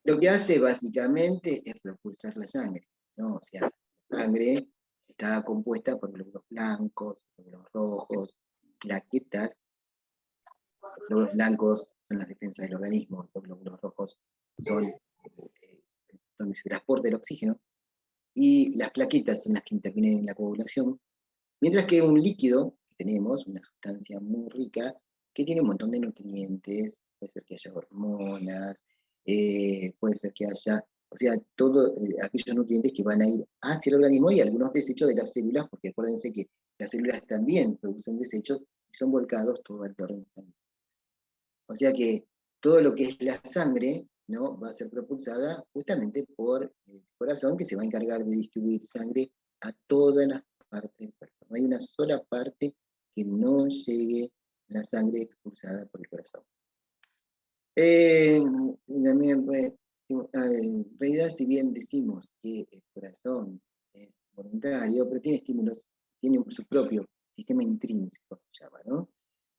Lo que hace básicamente es propulsar la sangre, ¿no? O sea, la sangre está compuesta por glóbulos blancos, glóbulos rojos, plaquetas. Los glóbulos blancos son las defensas del organismo, los glóbulos rojos son donde se transporta el oxígeno, y las plaquetas son las que intervienen en la coagulación, mientras que un líquido que tenemos, una sustancia muy rica, que tiene un montón de nutrientes, puede ser que haya hormonas, puede ser que haya, o sea, todos aquellos nutrientes que van a ir hacia el organismo y algunos desechos de las células, porque acuérdense que las células también producen desechos y son volcados todo al torrente sanguíneo. O sea que todo lo que es la sangre, ¿no? Va a ser propulsada justamente por el corazón, que se va a encargar de distribuir sangre a todas las partes del cuerpo. No hay una sola parte que no llegue la sangre expulsada por el corazón. También, en realidad, si bien decimos que el corazón es voluntario, pero tiene estímulos, tiene su propio sistema intrínseco, se llama, ¿no?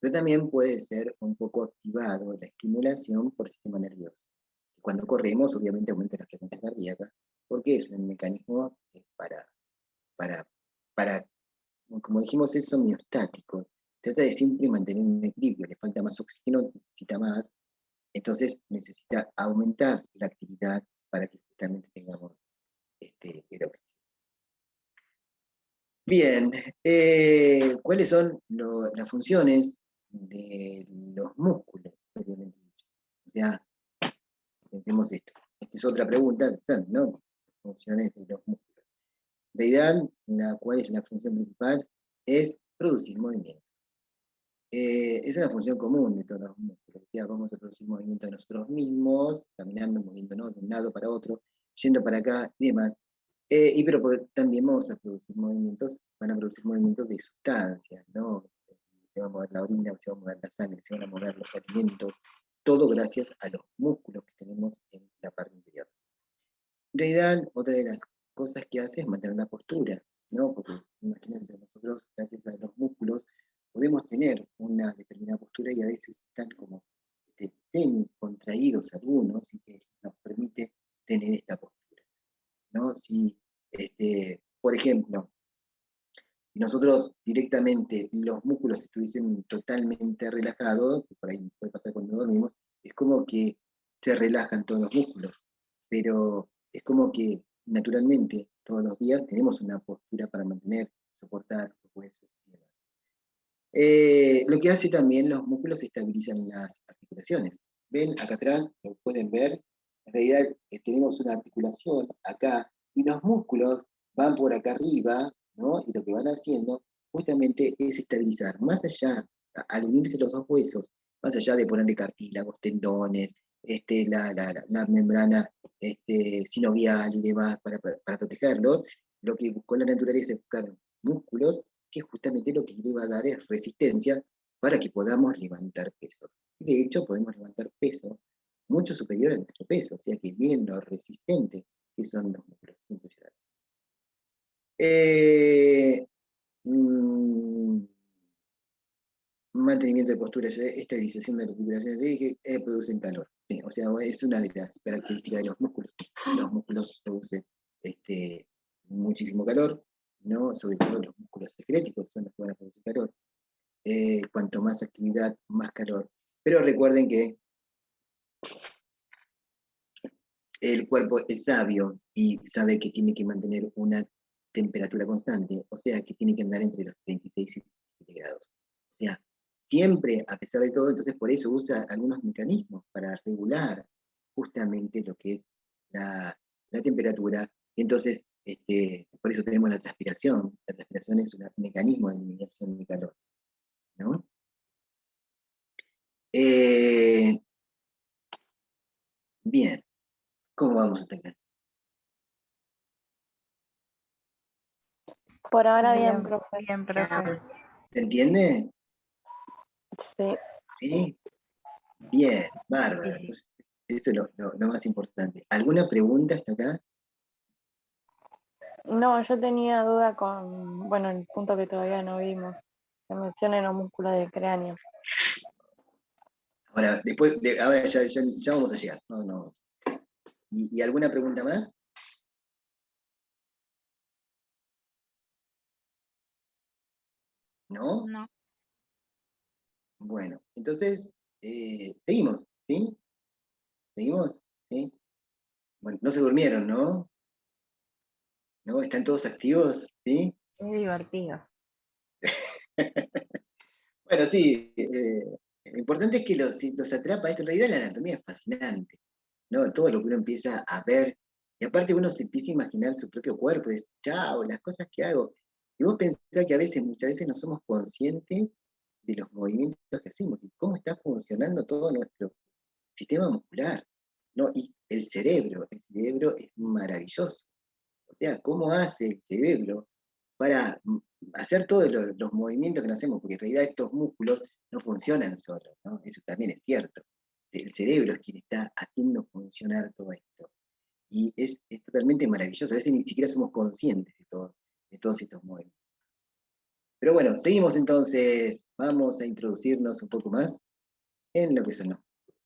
pero también puede ser un poco activado la estimulación por el sistema nervioso. Cuando corremos, obviamente aumenta la frecuencia cardíaca, porque es un mecanismo para, como dijimos, es homeostático. Trata de siempre mantener un equilibrio, le falta más oxígeno, necesita más, entonces necesita aumentar la actividad para que justamente tengamos el oxígeno. Bien, ¿cuáles son las funciones de los músculos, propiamente dicho? O sea, pensemos esto. Esta es otra pregunta, ¿no? Funciones de los músculos. En realidad, ¿cuál es la función principal? Es producir movimiento. Es una función común de todos los músculos. O sea, vamos a producir movimiento de nosotros mismos, caminando, moviéndonos de un lado para otro, yendo para acá y demás. Pero también vamos a producir movimientos, van a producir movimientos de sustancias, ¿no? Se va a mover la orina, se va a mover la sangre, se van a mover los alimentos, todo gracias a los músculos que tenemos en la parte inferior. En realidad, otra de las cosas que hace es mantener una postura, ¿no? Porque imagínense, nosotros, gracias a los músculos, podemos tener una determinada postura y a veces están como semi-contraídos algunos y que nos permite tener esta postura, ¿no? Si, por ejemplo, si nosotros directamente los músculos estuviesen totalmente relajados, que por ahí puede pasar cuando dormimos, es como que se relajan todos los músculos, pero es como que naturalmente todos los días tenemos una postura para mantener, soportar los huesos y demás. Lo que hace también los músculos estabilizan las articulaciones. ¿Ven? Acá atrás, lo pueden ver, en realidad tenemos una articulación acá, y los músculos van por acá arriba, ¿no? Y lo que van haciendo justamente es estabilizar, más allá, al unirse los dos huesos, más allá de ponerle cartílagos, tendones, la membrana sinovial y demás para protegerlos, lo que buscó la naturaleza es buscar músculos que justamente lo que le va a dar es resistencia para que podamos levantar peso. Y de hecho podemos levantar peso mucho superior a nuestro peso, o sea que miren lo resistente que son los músculos, es impresionante. Mantenimiento de posturas, estabilización de las articulaciones, producen calor. Sí, o sea, es una de las características de los músculos. Los músculos producen muchísimo calor, ¿no? Sobre todo los músculos esqueléticos son los que van a producir calor. Cuanto más actividad, más calor. Pero recuerden que el cuerpo es sabio y sabe que tiene que mantener una temperatura constante, o sea, que tiene que andar entre los 36 y 37 grados. O sea, siempre, a pesar de todo, entonces por eso usa algunos mecanismos para regular justamente lo que es la temperatura. Y entonces, por eso tenemos la transpiración. La transpiración es un mecanismo de eliminación de calor, ¿no? Bien, ¿cómo vamos hasta acá? Por ahora bien, Bien, profe. bien, profe. ¿Se entiende? Sí. ¿Sí? Bien, bárbaro. Entonces, eso es lo más importante. ¿Alguna pregunta hasta acá? No, yo tenía duda con, bueno, el punto que todavía no vimos. Se mencionan los músculos del cráneo. Ahora, ahora ya vamos a llegar. No. ¿Y alguna pregunta más? ¿No? No. Bueno, entonces, seguimos, ¿sí? ¿Seguimos? ¿Sí? Bueno, no se durmieron, ¿no? ¿No? ¿Están todos activos? ¿Sí? Es divertido. Bueno, sí, lo importante es que los atrapa esto. En realidad la anatomía es fascinante, ¿no? Todo lo que uno empieza a ver, y aparte uno se empieza a imaginar su propio cuerpo, es, chao, las cosas que hago. Y vos pensás que muchas veces no somos conscientes de los movimientos que hacemos y cómo está funcionando todo nuestro sistema muscular, ¿no? Y el cerebro es maravilloso. O sea, ¿cómo hace el cerebro para hacer todos los movimientos que no hacemos? Porque en realidad estos músculos no funcionan solos, ¿no? Eso también es cierto. El cerebro es quien está haciendo funcionar todo esto. Y es totalmente maravilloso. A veces ni siquiera somos conscientes de todos estos movimientos. Pero bueno, seguimos entonces. Vamos a introducirnos un poco más en lo que son los músculos.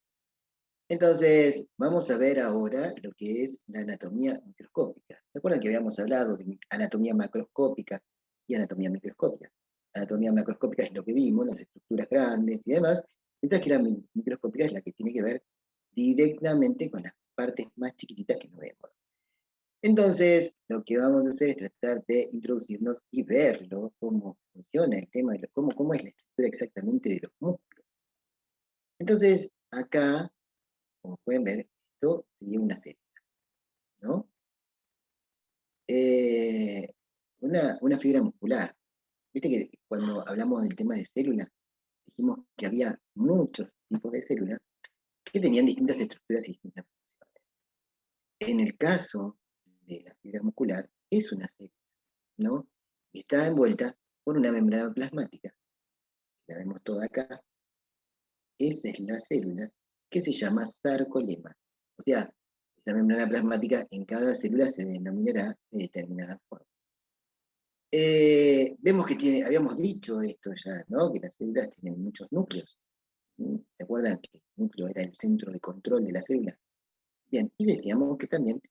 Entonces, vamos a ver ahora lo que es la anatomía microscópica. ¿Se acuerdan que habíamos hablado de anatomía macroscópica y anatomía microscópica? Anatomía macroscópica es lo que vimos, las estructuras grandes y demás, mientras que la microscópica es la que tiene que ver directamente con las partes más chiquititas que no vemos. Entonces, lo que vamos a hacer es tratar de introducirnos y verlo, cómo funciona el tema, de cómo es la estructura exactamente de los músculos. Entonces, acá, como pueden ver, esto sería una célula, ¿no? Una fibra muscular. Viste que cuando hablamos del tema de células, dijimos que había muchos tipos de células que tenían distintas estructuras y distintas funciones. En el caso de la fibra muscular, es una célula, ¿no? Y está envuelta por una membrana plasmática. La vemos toda acá. Esa es la célula que se llama sarcolema. O sea, esa membrana plasmática en cada célula se denominará de determinada forma. Vemos que habíamos dicho esto ya, ¿no? Que las células tienen muchos núcleos. ¿Se acuerdan que el núcleo era el centro de control de la célula? Bien, y decíamos que también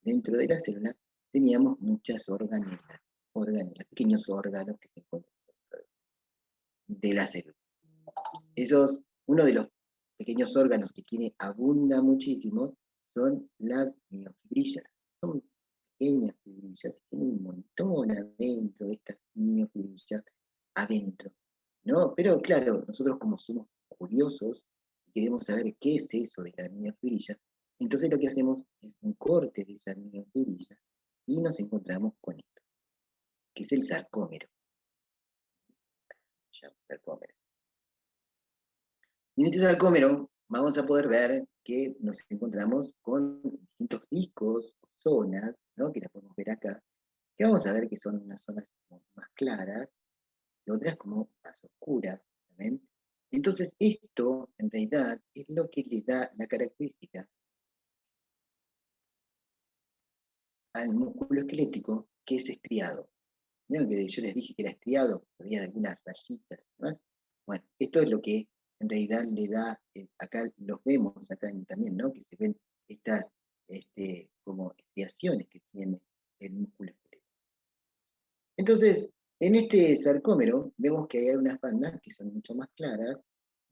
dentro de la célula teníamos muchas organelas, pequeños órganos que se encuentran dentro de la célula. Uno de los pequeños órganos que abunda muchísimo son las miofibrillas. Son pequeñas fibrillas, tienen un montón adentro de estas miofibrillas, adentro, ¿no? Pero claro, nosotros como somos curiosos y queremos saber qué es eso de la miofibrilla, entonces lo que hacemos es un corte de esa miofibrilla y nos encontramos con esto, que es el sarcómero. Sarcómero. Y en este sarcómero vamos a poder ver que nos encontramos con distintos discos o zonas, ¿no? Que las podemos ver acá, que vamos a ver que son unas zonas más claras y otras como más oscuras, ¿ven? Entonces esto, en realidad, es lo que le da la característica al músculo esquelético, que es estriado. ¿Vieron que yo les dije que era estriado? Había algunas rayitas y demás. Bueno, esto es lo que en realidad le da, acá los vemos acá también, ¿no? Que se ven estas como estriaciones que tiene el músculo esquelético. Entonces, en este sarcómero vemos que hay unas bandas que son mucho más claras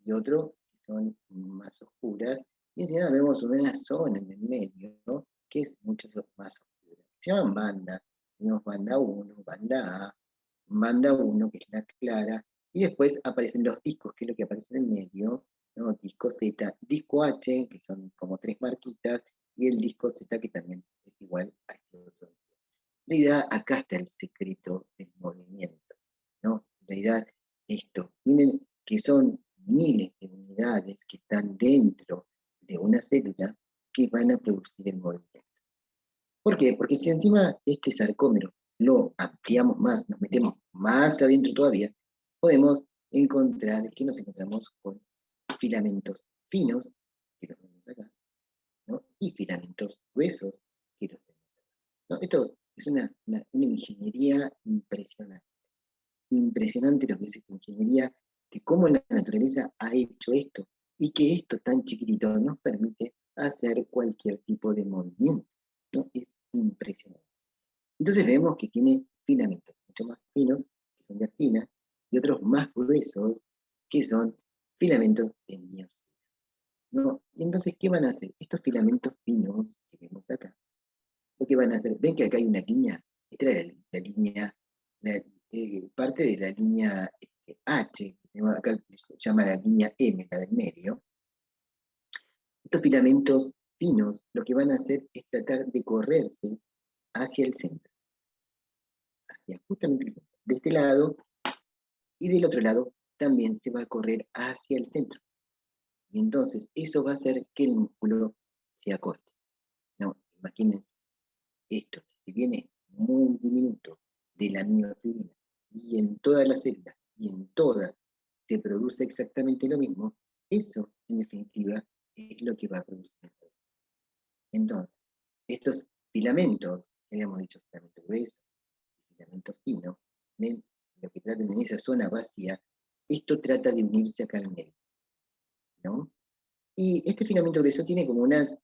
y otras que son más oscuras. Y encima vemos una zona en el medio, ¿no? Que es mucho más oscura. Se llaman bandas. Tenemos banda 1, banda A, banda 1, que es la clara, y después aparecen los discos, que es lo que aparece en el medio, ¿no? Disco Z, disco H, que son como 3 marquitas, y el disco Z, que también es igual a este otro. En realidad, acá está el secreto del movimiento, ¿no? En realidad, esto, miren que son miles de unidades que están dentro de una célula que van a producir el movimiento. ¿Por qué? Porque si encima este sarcómero lo ampliamos más, nos metemos más adentro todavía, podemos encontrar que nos encontramos con filamentos finos, que los vemos acá, ¿no? Y filamentos gruesos, que los vemos acá, ¿no? Esto es una ingeniería impresionante. Impresionante lo que es esta ingeniería, de cómo la naturaleza ha hecho esto, y que esto tan chiquitito nos permite hacer cualquier tipo de movimiento, ¿no? Es impresionante. Entonces vemos que tiene filamentos mucho más finos, que son de actina, y otros más gruesos, que son filamentos de miosina, ¿no? Y entonces, ¿qué van a hacer? Estos filamentos finos que vemos acá, lo que van a hacer, ven que acá hay una línea, esta era la línea, parte de la línea H, acá se llama la línea M, la del medio. Estos filamentos finos lo que van a hacer es tratar de correrse hacia el centro, hacia justamente el centro. De este lado y del otro lado también se va a correr hacia el centro. Y entonces eso va a hacer que el músculo se acorte. No, imagínense esto, si viene muy diminuto de la miofibrina y en todas las células y en todas se produce exactamente lo mismo, eso en definitiva es lo que va a producir el movimiento. Entonces, estos filamentos, que habíamos dicho, filamento grueso, filamento fino, ven lo que tratan en esa zona vacía, esto trata de unirse acá al medio, ¿no? Y este filamento grueso tiene como unos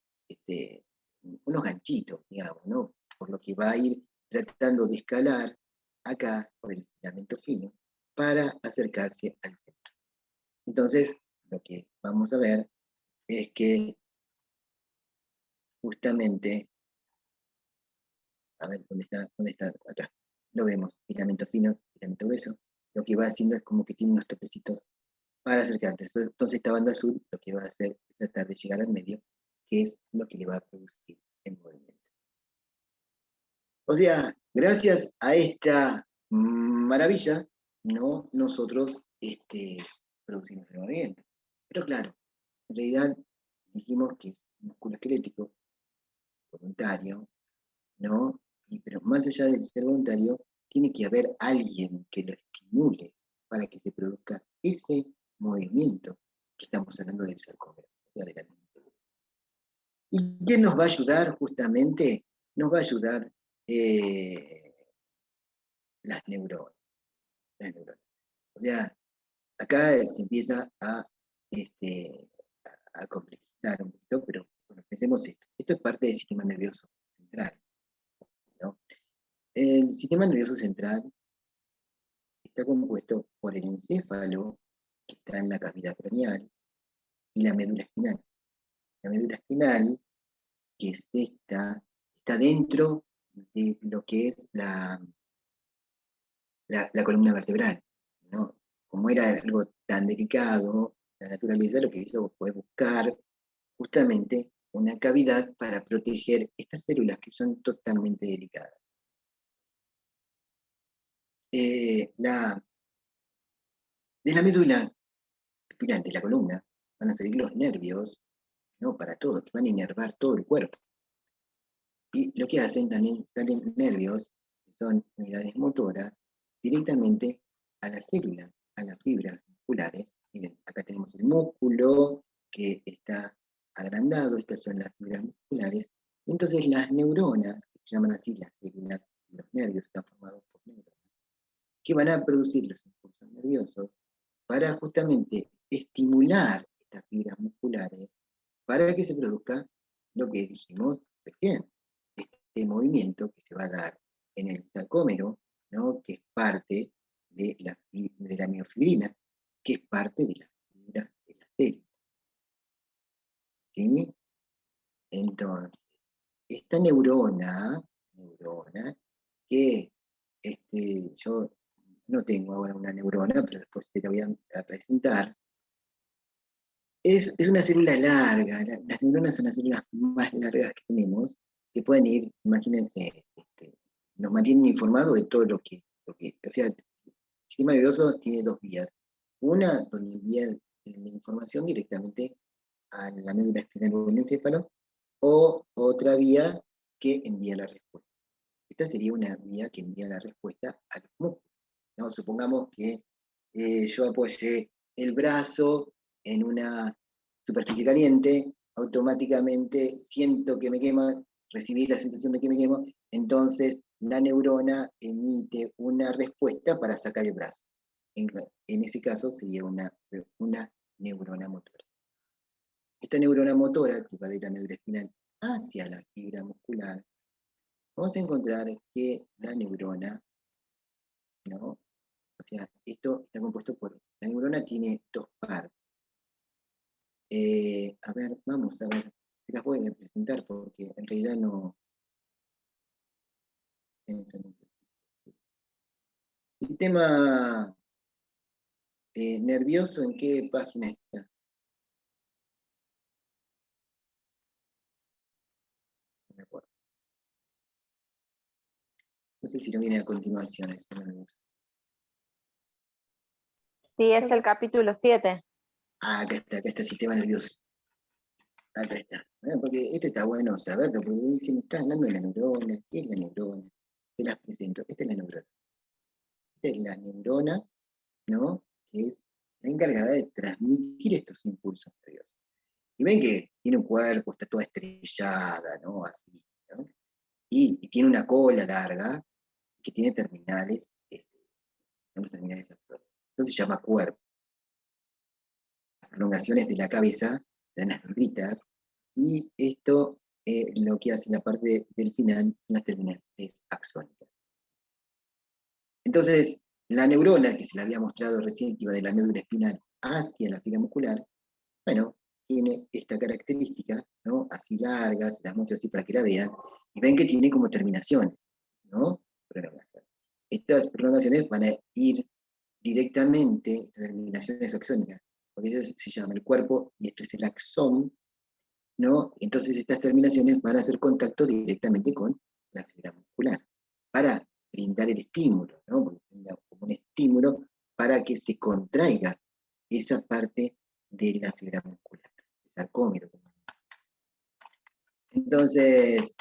ganchitos, digamos, ¿no? Por lo que va a ir tratando de escalar acá por el filamento fino para acercarse al centro. Entonces, lo que vamos a ver es que justamente, a ver, ¿dónde está? Acá. Lo vemos, filamento fino, filamento grueso. Lo que va haciendo es como que tiene unos topecitos para acercarse. Entonces esta banda azul lo que va a hacer es tratar de llegar al medio, que es lo que le va a producir el movimiento. O sea, gracias a esta maravilla, ¿no? Nosotros producimos el movimiento. Pero claro, en realidad dijimos que es músculo esquelético, voluntario, ¿no? Pero más allá de ser voluntario, tiene que haber alguien que lo estimule para que se produzca ese movimiento que estamos hablando del sarcómero, o sea, de la misma célula. ¿Y qué nos va a ayudar justamente? Nos va a ayudar las neuronas. O sea, acá se empieza a complejizar un poquito, pero bueno, pensemos esto. Esto es parte del sistema nervioso central, ¿no? El sistema nervioso central está compuesto por el encéfalo, que está en la cavidad craneal, y la médula espinal. La médula espinal, que es esta, está dentro de lo que es la columna vertebral, ¿no? Como era algo tan delicado, la naturaleza lo que hizo fue buscar justamente una cavidad para proteger estas células que son totalmente delicadas. De la médula espinal, de la columna, van a salir los nervios, ¿no? Para todo, que van a inervar todo el cuerpo. Y lo que hacen también salen nervios, que son unidades motoras, directamente a las células, a las fibras musculares. Miren, acá tenemos el músculo que está agrandado, estas son las fibras musculares, y entonces las neuronas, que se llaman así las células, los nervios están formados por neuronas, que van a producir los impulsos nerviosos para justamente estimular estas fibras musculares para que se produzca lo que dijimos recién, este movimiento que se va a dar en el sarcómero, ¿no? Que es parte de la miofibrina, que es parte de la fibra de la célula. ¿Sí? Entonces, esta neurona que yo no tengo ahora una neurona, pero después te la voy a presentar, es una célula larga. Las neuronas son las células más largas que tenemos, que pueden ir, imagínense, nos mantienen informados de todo lo que, o sea, el sistema nervioso tiene dos vías. Una donde envía la información directamente a la médula espinal o el encéfalo, o otra vía que envía la respuesta. Esta sería una vía que envía la respuesta a los músculos, ¿no? Supongamos que yo apoyé el brazo en una superficie caliente, automáticamente siento que me quema, recibí la sensación de que me quemo, entonces la neurona emite una respuesta para sacar el brazo. En ese caso sería una neurona motora. Esta neurona motora, que va de la médula espinal hacia la fibra muscular, vamos a encontrar que la neurona, ¿no? O sea, esto está compuesto por, la neurona tiene dos partes. A ver, vamos a ver, se las voy a presentar porque en realidad no... Sistema nervioso, ¿en qué página está? No me acuerdo. No sé si lo viene a continuación ese nervioso. Sí, es el capítulo 7. Ah, acá está el sistema nervioso. Acá está. Porque este está bueno saberlo, porque si me está hablando de la neurona, ¿qué es la neurona? Se las presento. Esta es la neurona. Esta es la neurona, ¿no? Que es la encargada de transmitir estos impulsos nerviosos. Y ven que tiene un cuerpo, está toda estrellada, ¿no? Así, ¿no? Y tiene una cola larga, que tiene terminales son los terminales axónicos. Entonces se llama cuerpo. Las prolongaciones de la cabeza son las dendritas, y esto lo que hace en la parte del final son las terminales axónicas. Entonces, la neurona que se la había mostrado recién, que iba de la médula espinal hacia la fibra muscular, bueno, tiene esta característica, ¿no? Así largas, las muestro así para que la vean, y ven que tiene como terminaciones, ¿no? Prolongaciones. Estas prolongaciones van a ir directamente a terminaciones axónicas, porque eso se llama el cuerpo, y esto es el axón, ¿no? Entonces estas terminaciones van a hacer contacto directamente con la fibra muscular, para brindar el estímulo, ¿no? Porque brinda como un estímulo para que se contraiga esa parte de la fibra muscular, el sarcómero. Entonces,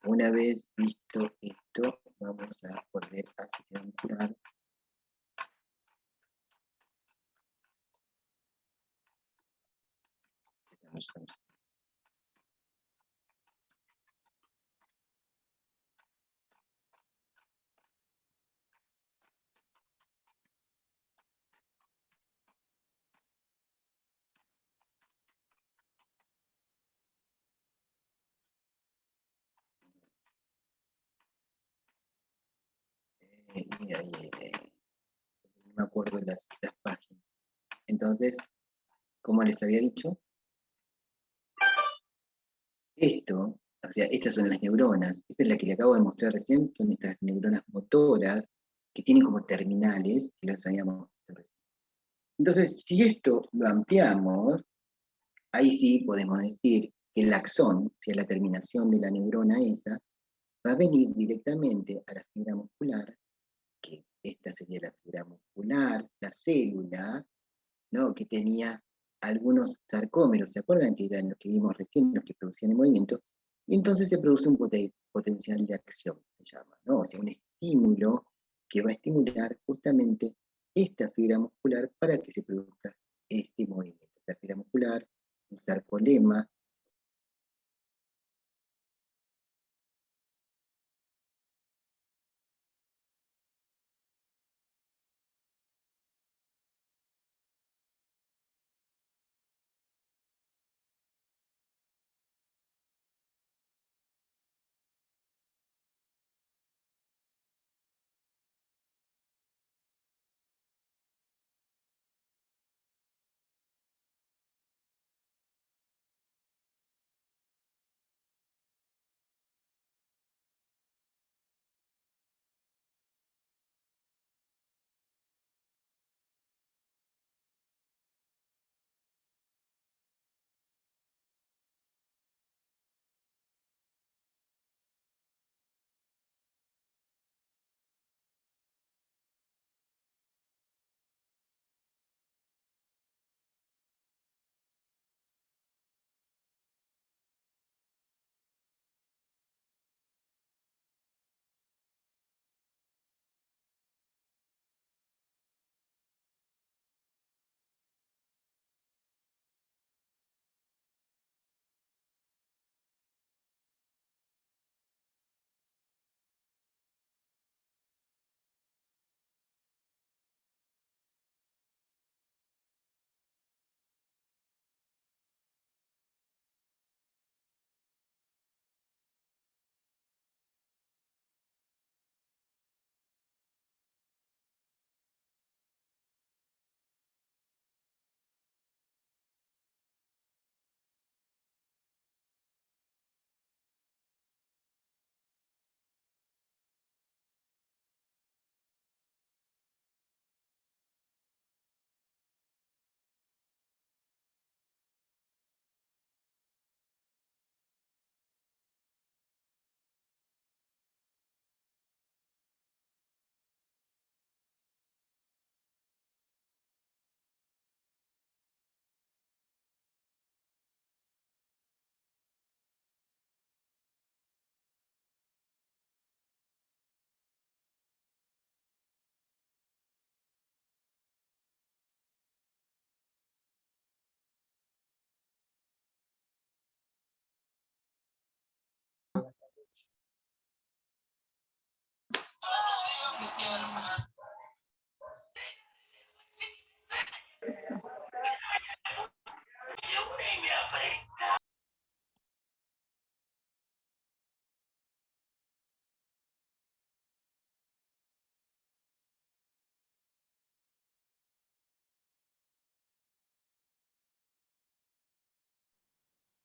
una vez visto esto, vamos a volver a fibra muscular. No me acuerdo de las páginas. Entonces, como les había dicho, esto, o sea, estas son las neuronas, esta es la que le acabo de mostrar recién, son estas neuronas motoras que tienen como terminales, que las habíamos visto recién. Entonces, si esto lo ampliamos, ahí sí podemos decir que el axón, o sea, la terminación de la neurona esa, va a venir directamente a la fibra muscular, que esta sería la fibra muscular, la célula, ¿no? Que tenía algunos sarcómeros, ¿se acuerdan que eran los que vimos recién, los que producían el movimiento? Y entonces se produce un potencial de acción, se llama, ¿no? O sea, un estímulo que va a estimular justamente esta fibra muscular para que se produzca este movimiento. La fibra muscular, el sarcolema,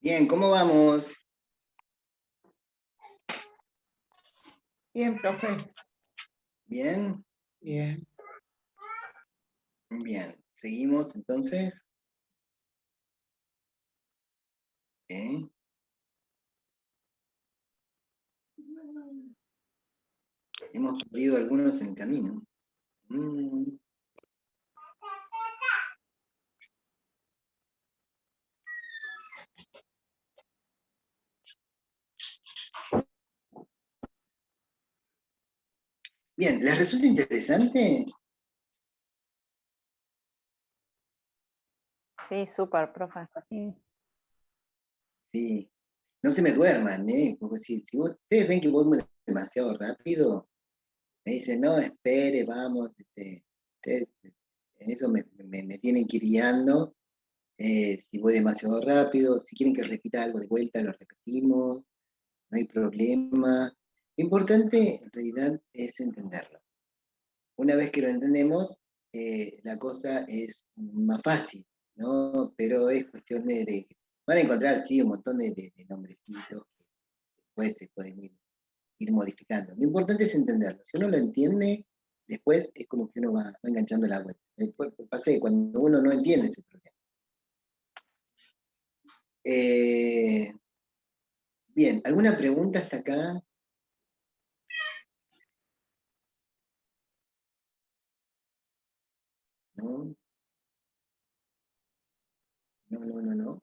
Bien, ¿cómo vamos? Bien, profe. Bien, Bien. bien. Seguimos entonces. Ok. Hemos perdido algunos en el camino. Mm. Bien, ¿les resulta interesante? Sí, súper, profe. Sí. Sí. No se me duerman, ¿eh? Porque si ustedes ven que voy demasiado rápido, me dicen, no, espere, vamos, ustedes en eso me tienen que ir guiando. Si voy demasiado rápido, si quieren que repita algo de vuelta, lo repetimos, no hay problema. Lo importante en realidad es entenderlo. Una vez que lo entendemos, la cosa es más fácil, ¿no? Pero es cuestión van a encontrar, sí, un montón de nombrecitos que después se pueden ir modificando. Lo importante es entenderlo. Si uno lo entiende, después es como que uno va enganchando la vuelta. Pasé, cuando uno no entiende ese problema. Bien, ¿alguna pregunta hasta acá? ¿No? No, no, no, no.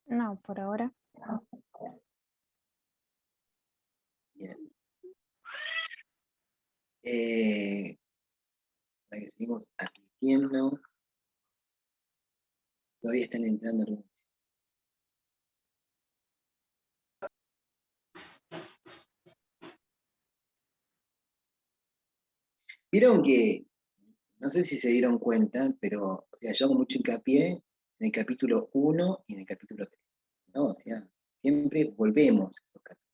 No, por ahora. Bien. Para que seguimos admitiendo. Todavía están entrando algunos. Vieron que, no sé si se dieron cuenta, pero o sea, yo hago mucho hincapié en el capítulo 1 y en el capítulo 3, ¿no? O sea, siempre volvemos a esos capítulos.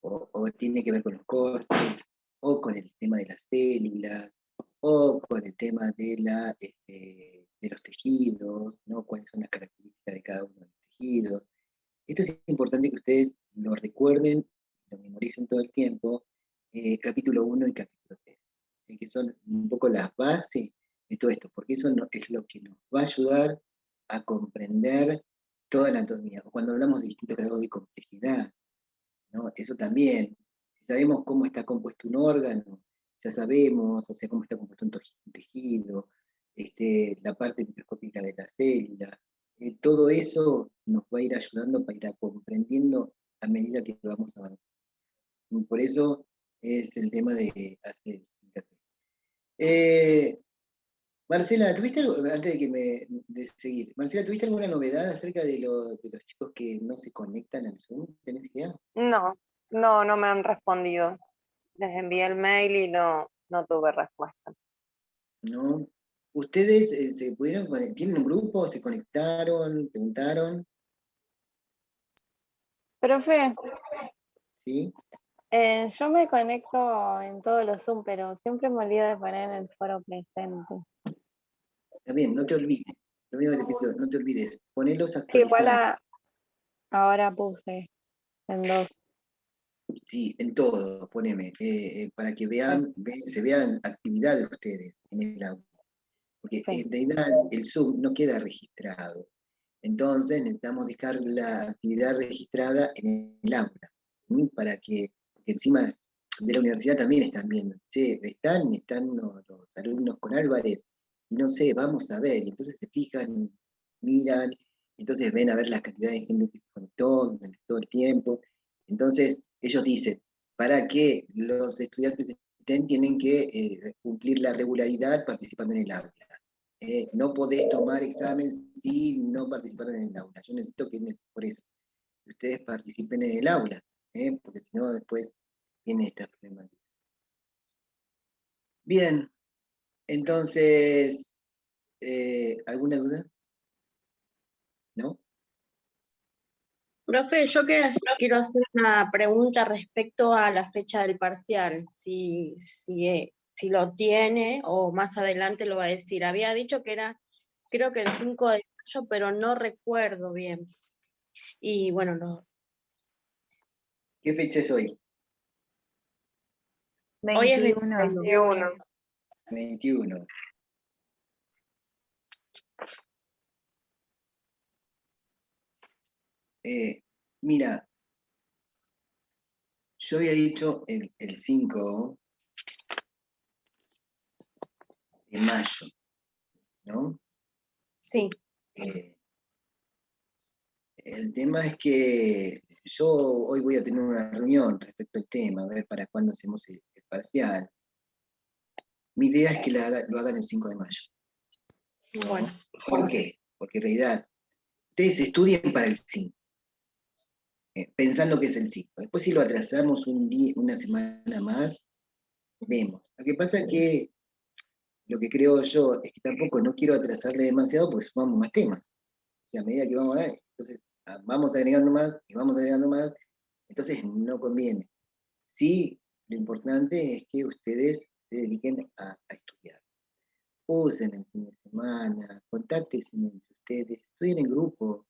O tiene que ver con los cortes, o con el tema de las células, o con el tema de los tejidos, ¿no? Cuáles son las características de cada uno de los tejidos. Esto es importante que ustedes lo recuerden, lo memoricen todo el tiempo, capítulo 1 y capítulo 3, que son un poco las bases de todo esto, porque eso es lo que nos va a ayudar a comprender toda la anatomía. O cuando hablamos de distintos grados de complejidad, ¿no? Eso también, si sabemos cómo está compuesto un órgano, ya sabemos, o sea, cómo está compuesto un tejido, la parte microscópica de la célula, todo eso nos va a ir ayudando para ir comprendiendo a medida que vamos avanzando. Y por eso es el tema de hacer hincapié. Marcela, antes de seguir, Marcela, ¿tuviste alguna novedad acerca de los chicos que no se conectan al Zoom? ¿Tenés idea? No me han respondido. Les envié el mail y no tuve respuesta. ¿No? ¿Ustedes tienen un grupo, se conectaron, preguntaron? Profe, ¿Sí? yo me conecto en todos los Zoom, pero siempre me olvido de poner el foro presente. Está bien, no te olvides. Lo único que te pido, no te olvides, ponelos Que igual actualizados. ahora puse en 2. Sí, en todo, poneme, para que se vean actividades de ustedes en el aula. Porque Sí. en realidad el Zoom no queda registrado. Entonces necesitamos dejar la actividad registrada en el aula, para porque encima de la universidad también están viendo, che, están los alumnos con Álvarez, y no sé, vamos a ver, y entonces se fijan, miran, entonces ven a ver la cantidad de gente que se conectó durante todo el tiempo. Entonces ellos dicen, para que los estudiantes estén, tienen que cumplir la regularidad participando en el aula. No podés tomar examen si no participaron en el aula. Yo necesito por eso, que ustedes participen en el aula, porque si no después vienen estas problemáticas. Bien, entonces, ¿alguna duda? ¿No? Profe, quiero hacer una pregunta respecto a la fecha del parcial, si lo tiene o más adelante lo va a decir. Había dicho que era, creo que el 5 de mayo, pero no recuerdo bien. Y bueno, no, ¿Qué fecha es hoy? hoy es 21. 21. 21. Mira, yo había dicho el 5 de mayo, ¿no? sí. El tema es que yo hoy voy a tener una reunión respecto al tema, a ver para cuándo hacemos el parcial. Mi idea es que lo hagan el 5 de mayo. ¿No? Bueno. ¿Por qué? Porque en realidad ustedes estudien para el 5, pensando que es el 5. Después si lo atrasamos un día, una semana más, vemos. Lo que pasa es que lo que creo yo es que tampoco no quiero atrasarle demasiado porque sumamos más temas. O sea, a medida que vamos a ver, entonces vamos agregando más y vamos agregando más, entonces no conviene. Sí, lo importante es que ustedes se dediquen a estudiar. Usen el fin de semana, contáctense entre ustedes, estudien en grupo.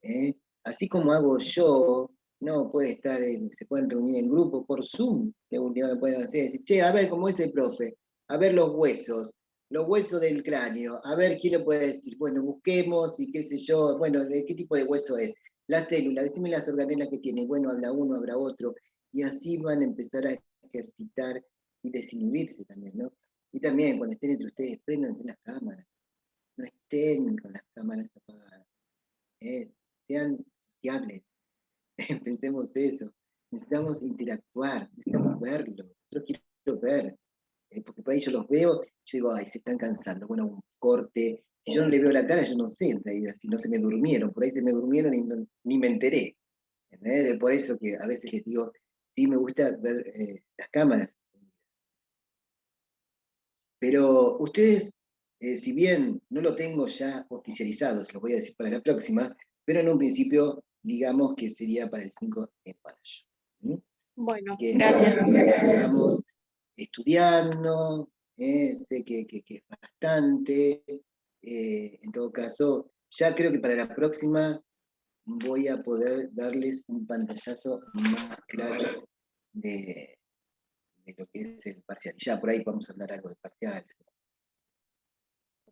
¿Eh? Así como hago yo, no puede estar, se pueden reunir en grupo por Zoom, que un día me pueden hacer, decir, che, a ver cómo es el profe, a ver los huesos del cráneo, a ver quién le puede decir, bueno, busquemos y qué sé yo, bueno, ¿de qué tipo de hueso es? La célula, decime las organelas que tiene, bueno, habla uno, habla otro, y así van a empezar a ejercitar y desinhibirse también, ¿no? Y también, cuando estén entre ustedes, préndanse las cámaras, no estén con las cámaras apagadas. Sean sociables, pensemos eso, necesitamos interactuar, necesitamos verlos, yo quiero ver, porque por ahí yo los veo, yo digo, ay, se están cansando, bueno, un corte, si yo no le veo la cara, yo no sé en realidad, si no se me durmieron, por ahí se me durmieron y ni me enteré, ¿entendés? Por eso que a veces les digo, sí me gusta ver las cámaras, pero ustedes, si bien no lo tengo ya oficializado, se lo voy a decir para la próxima, pero en un principio digamos que sería para el 5 de mayo. ¿Mm? Bueno, Que gracias. sigamos estudiando, sé que es bastante, en todo caso, ya creo que para la próxima voy a poder darles un pantallazo más claro de lo que es el parcial. Ya por ahí vamos a hablar algo de parciales.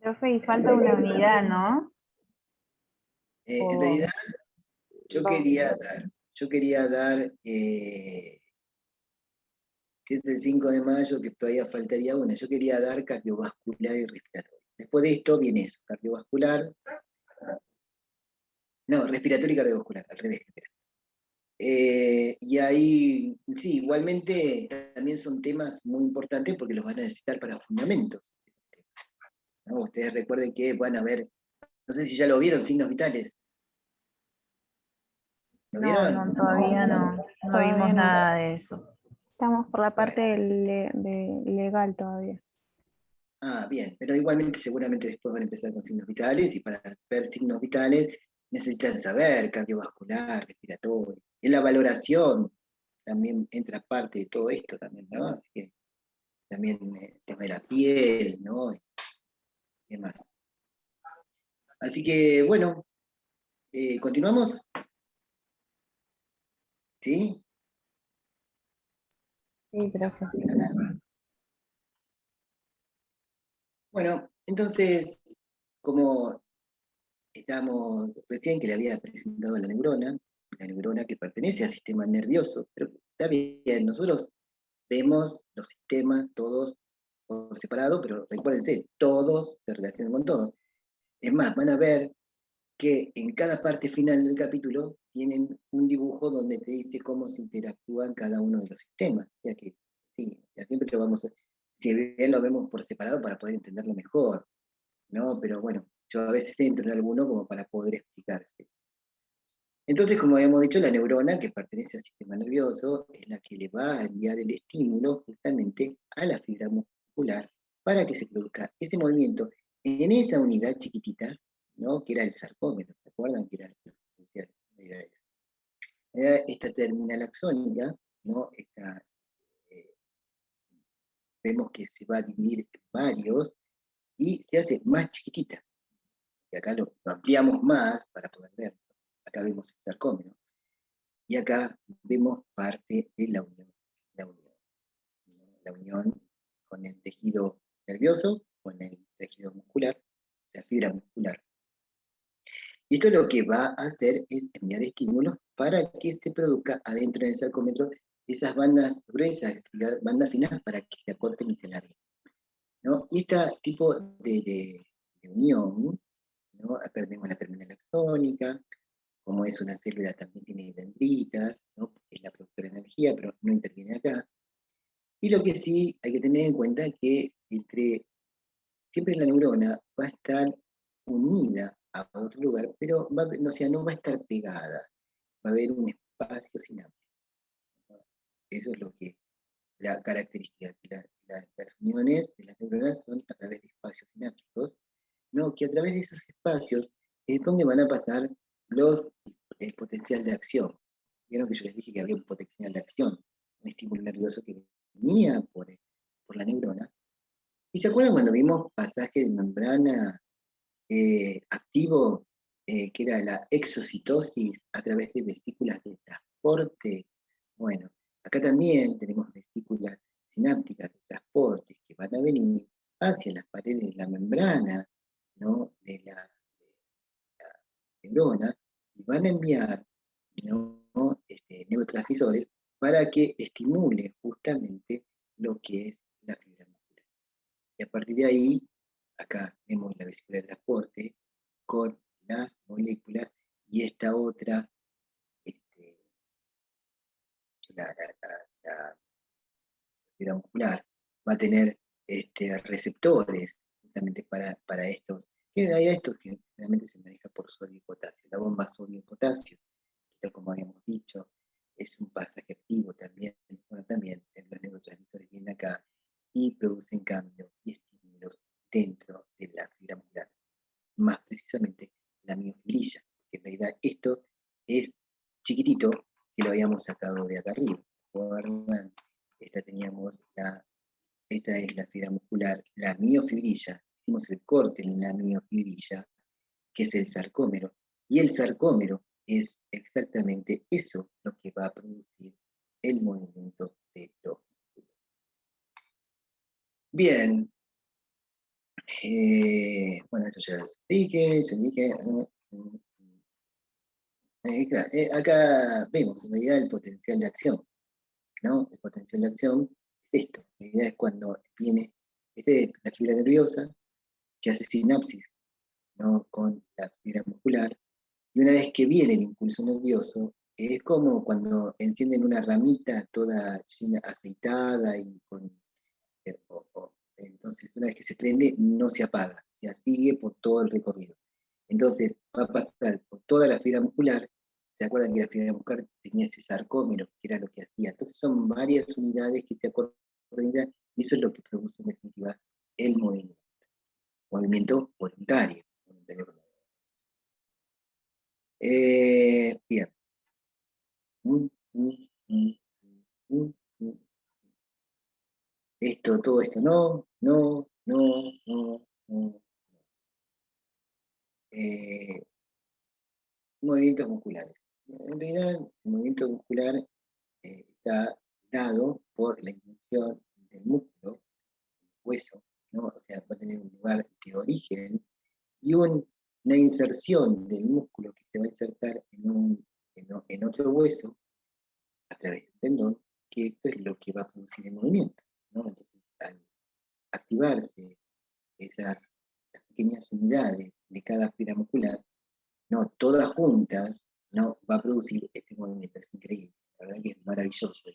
Profe, y falta una unidad, ¿no? En realidad, yo quería dar, que es el 5 de mayo, que todavía faltaría una, yo quería dar cardiovascular y respiratorio. Después de esto viene eso, cardiovascular, no, respiratorio y cardiovascular, al revés. Y ahí, sí, igualmente también son temas muy importantes porque los van a necesitar para fundamentos, ¿no? Ustedes recuerden que van a ver, no sé si ya lo vieron, signos vitales. ¿Lo No, vieron? no, todavía no Todavía vimos no. nada de eso. Estamos por la parte legal todavía. Ah, bien, pero igualmente seguramente después van a empezar con signos vitales y para ver signos vitales necesitan saber cardiovascular, respiratorio. En la valoración también entra parte de todo esto también, ¿no? Así que también el tema de la piel, ¿no? Y demás. Así que bueno, ¿continuamos? ¿Sí? Sí, profe. Bueno, entonces, como estamos recién que le había presentado la neurona que pertenece al sistema nervioso, pero está bien, nosotros vemos los sistemas todos por separado, pero recuérdense, todos se relacionan con todos. Es más, van a ver que en cada parte final del capítulo tienen un dibujo donde te dice cómo se interactúan cada uno de los sistemas. O sea que, sí, o sea, siempre lo vamos a, si bien lo vemos por separado para poder entenderlo mejor, ¿no? Pero bueno, yo a veces entro en alguno como para poder explicarse. Entonces, como habíamos dicho, la neurona que pertenece al sistema nervioso es la que le va a enviar el estímulo justamente a la fibra muscular para que se produzca ese movimiento en esa unidad chiquitita, ¿no? Que era el sarcómero, ¿se acuerdan? Que era la unidad esta terminal axónica, ¿no? Vemos que se va a dividir en varios y se hace más chiquitita. Y acá lo ampliamos más para poder ver. acá vemos el sarcómero, y acá vemos parte de la unión, la unión con el tejido nervioso, con el tejido muscular, la fibra muscular. Y esto lo que va a hacer es enviar estímulos para que se produzca adentro del sarcómero esas bandas gruesas, bandas finas, para que se acorten y se alarguen, ¿no? Y este tipo de unión, ¿no? Acá tenemos la terminal axónica, como es una célula también tiene dendritas, ¿no? Es la productora de energía, pero no interviene acá. Y lo que sí hay que tener en cuenta es que siempre la neurona va a estar unida a otro lugar, pero o sea, no va a estar pegada, va a haber un espacio sináptico. Eso es lo que la característica, que las uniones de las neuronas son a través de espacios sinápticos, ¿no? Que a través de esos espacios es donde van a pasar el potencial de acción. Vieron que yo les dije que había un potencial de acción, un estímulo nervioso que venía por la neurona. ¿Y se acuerdan cuando vimos pasaje de membrana activo, que era la exocitosis a través de vesículas de transporte? Bueno, acá también tenemos vesículas sinápticas de transporte que van a venir hacia las paredes de la membrana, ¿no? de la neurona, y van a enviar, ¿no? Neurotransmisores para que estimule justamente lo que es la fibra muscular. Y a partir de ahí, acá vemos la vesícula de transporte con las moléculas y esta otra, la fibra muscular, va a tener receptores justamente para estos, que en realidad esto generalmente se maneja por sodio y potasio. La bomba sodio y potasio, que como habíamos dicho, es un pasaje activo también, bueno, también los neurotransmisores vienen acá y producen cambios y estímulos dentro de la fibra muscular, más precisamente la miofibrilla, que en realidad esto es chiquitito, que lo habíamos sacado de acá arriba. ¿Recuerdan? Esta es la fibra muscular, la miofibrilla, hicimos el corte en la miofibrilla, que es el sarcómero, y el sarcómero es exactamente eso lo que va a producir el movimiento de los músculos. Bien, bueno, esto ya se dije, claro, acá vemos en realidad el potencial de acción, ¿no? El potencial de acción es esto, la idea es cuando viene, es la fibra nerviosa que hace sinapsis, ¿no? Con la fibra muscular, y una vez que viene el impulso nervioso, es como cuando encienden una ramita toda llena, aceitada y con... entonces, una vez que se prende, no se apaga, o sea, sigue por todo el recorrido. Entonces, va a pasar por toda la fibra muscular. ¿Se acuerdan que la fibra muscular tenía ese sarcómero, que era lo que hacía? Entonces, son varias unidades que se acordan, y eso es lo que produce en definitiva el movimiento. Movimiento voluntario. Bien. Todo esto no. Movimientos musculares. En realidad, el movimiento muscular está dado por la intención del músculo, hueso, ¿no? O sea, va a tener un lugar de origen y una inserción del músculo que se va a insertar en otro hueso a través del tendón, que esto es lo que va a producir el movimiento, ¿no? Entonces, al activarse esas pequeñas unidades de cada fibra muscular, no todas juntas, no va a producir este movimiento. Es increíble, la verdad que es maravilloso,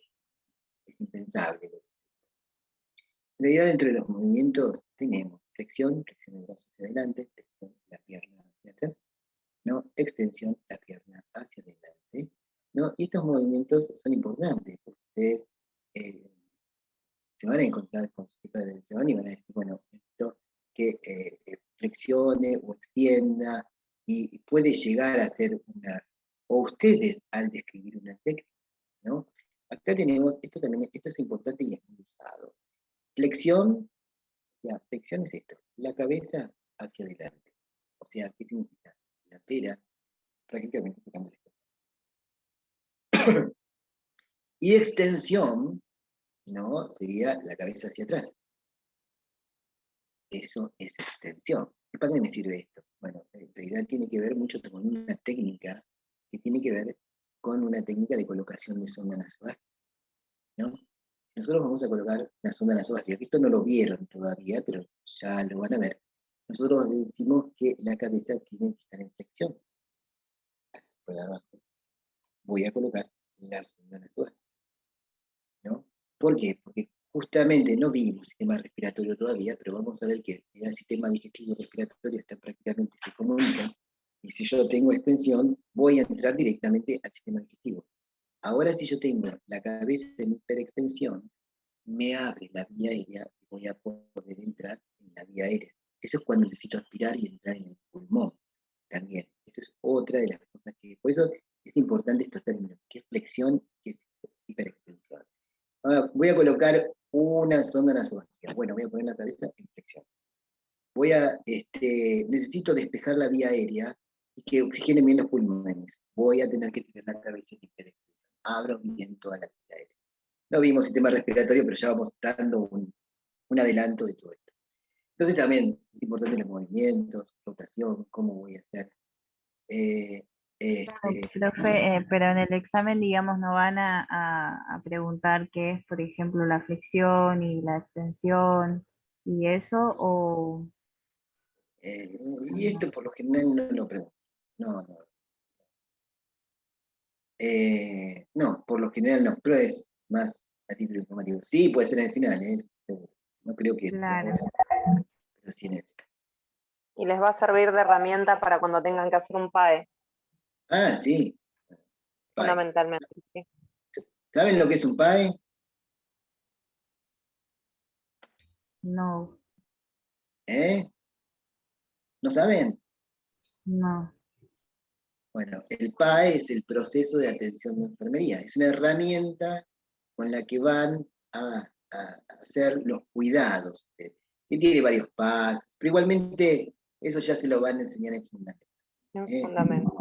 es impensable. En realidad, dentro de los movimientos tenemos flexión el brazo hacia adelante, flexión la pierna hacia atrás, ¿no? Extensión la pierna hacia adelante, ¿no? Y estos movimientos son importantes, porque ustedes se van a encontrar con sujetos de tensión y van a decir, bueno, esto que flexione o extienda, y puede llegar a ser o ustedes al describir una técnica, ¿no? Acá tenemos, esto es importante y es muy usado. Flexión, flexión es esto, la cabeza hacia adelante. O sea, ¿qué significa? La pera prácticamente tocando el esternón. Y extensión, ¿no? Sería la cabeza hacia atrás. Eso es extensión. ¿Para qué me sirve esto? Bueno, en realidad tiene que ver mucho con una técnica que tiene que ver con una técnica de colocación de sonda nasogástrica, ¿no? Nosotros vamos a colocar la sonda nasogástrica, esto no lo vieron todavía, pero ya lo van a ver. Nosotros decimos que la cabeza tiene que estar en flexión. Por abajo. Voy a colocar la sonda nasogástrica, ¿no? ¿Por qué? Porque justamente no vimos sistema respiratorio todavía, pero vamos a ver que el sistema digestivo y respiratorio está prácticamente se comunican, y si yo tengo extensión, voy a entrar directamente al sistema digestivo. Ahora si yo tengo la cabeza en hiperextensión, me abre la vía aérea y voy a poder entrar en la vía aérea. Eso es cuando necesito aspirar y entrar en el pulmón también. Eso es otra de las cosas que... Por eso es importante estos términos, qué es flexión, qué es hiperextensión. Ahora, voy a colocar una sonda nasogástrica. Bueno, voy a poner la cabeza en flexión. Necesito despejar la vía aérea y que oxigenen bien los pulmones. Voy a tener que tener la cabeza en hiperextensión. Abro bien toda la vía aérea. No vimos sistema respiratorio, pero ya vamos dando un adelanto de todo esto. Entonces también es importante los movimientos, rotación, cómo voy a hacer. Profe, pero en el examen, digamos, no van a preguntar qué es, por ejemplo, la flexión y la extensión y eso, o... Y esto por lo general no lo pregunto. No. No, por lo general no, pero es más a título informativo. Sí, puede ser en el final, seguro. No creo que... Claro. Pero sí en el... Y les va a servir de herramienta para cuando tengan que hacer un PAE, Ah, sí. PAE. fundamentalmente. Sí. ¿Saben lo que es un PAE? No, ¿Eh? ¿No saben? no. Bueno, el PAE es el proceso de atención de enfermería. Es una herramienta con la que van a hacer los cuidados. Que tiene varios pasos, pero igualmente eso ya se lo van a enseñar en fundamento. Fundamento.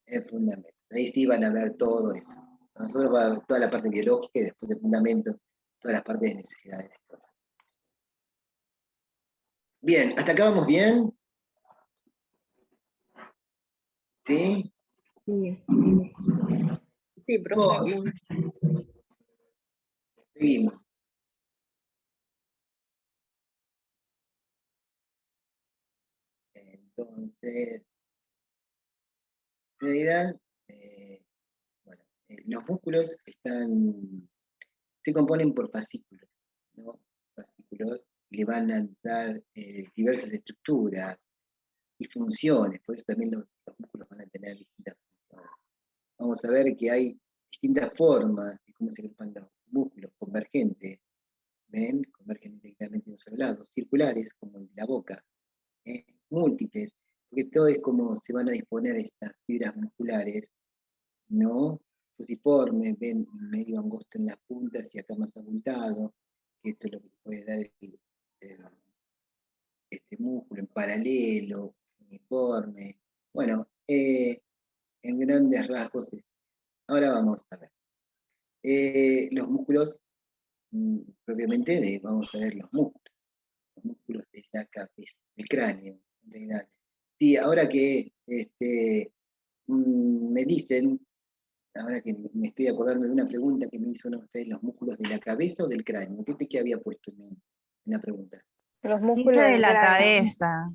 En fundamento. Ahí sí van a ver todo eso. Nosotros vamos a ver toda la parte biológica y después de fundamento, todas las partes de necesidades y cosas. Bien, ¿hasta acá vamos bien? ¿Sí? Sí. Sí, profe. Seguimos. Entonces, en realidad, los músculos se componen por fascículos, ¿no? Fascículos le van a dar diversas estructuras y funciones, por eso también los músculos van a tener distintas funciones. Vamos a ver que hay distintas formas de cómo se agrupan los músculos convergentes, ¿ven? Convergen directamente de un solo lado, circulares, como el de la boca, múltiples, porque todo es como se van a disponer estas fibras musculares, ¿no? Fusiforme, ven medio angosto en las puntas y acá más abultado, que esto es lo que puede dar este músculo en paralelo, uniforme. Bueno, en grandes rasgos es. Ahora vamos a ver. Los músculos, propiamente, vamos a ver los músculos de la cabeza, del cráneo, en realidad. Sí, ahora que me dicen, ahora que me estoy acordando de una pregunta que me hizo uno de ustedes, ¿los músculos de la cabeza o del cráneo? ¿Qué había puesto en la pregunta? Los músculos Dice de del la cráneo. cabeza.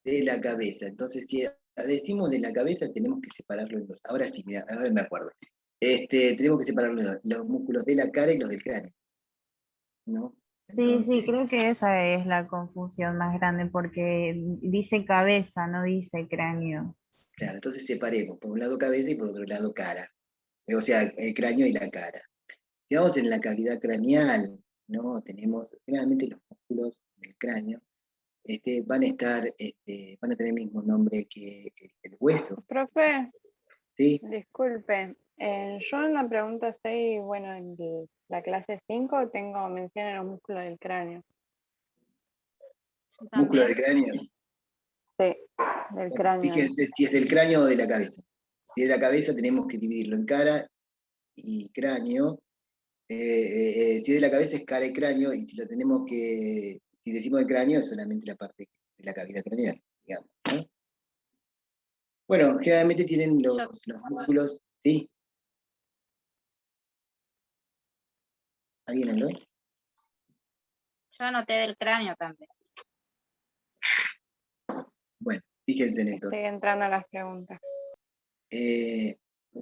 De la cabeza. Entonces, si decimos de la cabeza, tenemos que separarlo en dos. Ahora sí, mira, ahora me acuerdo. Tenemos que separarlo en dos, los músculos de la cara y los del cráneo, ¿no? Sí, Entonces, creo que esa es la confusión más grande porque dice cabeza, no dice cráneo. claro, entonces separemos, por un lado cabeza y por otro lado cara. O sea, el cráneo y la cara. Si vamos en la cavidad craneal, ¿no? Tenemos generalmente los músculos del cráneo, van a tener el mismo nombre que el hueso, Profe, ¿sí? disculpe. Yo en la pregunta 6, bueno, en la clase 5 tengo mención en los músculos del cráneo. Yo Músculo también. del cráneo. Sí, del Bueno, cráneo. fíjense si es del cráneo o de la cabeza. Si es de la cabeza tenemos que dividirlo en cara y cráneo. Si es de la cabeza es cara y cráneo, y si lo tenemos que, si decimos el cráneo es solamente la parte de la cavidad craneal, digamos, ¿no? Bueno, generalmente tienen los músculos, ¿sí? ¿Alguien habló? Yo anoté del cráneo también. Bueno, fíjense en Estoy entonces. entrando a las preguntas.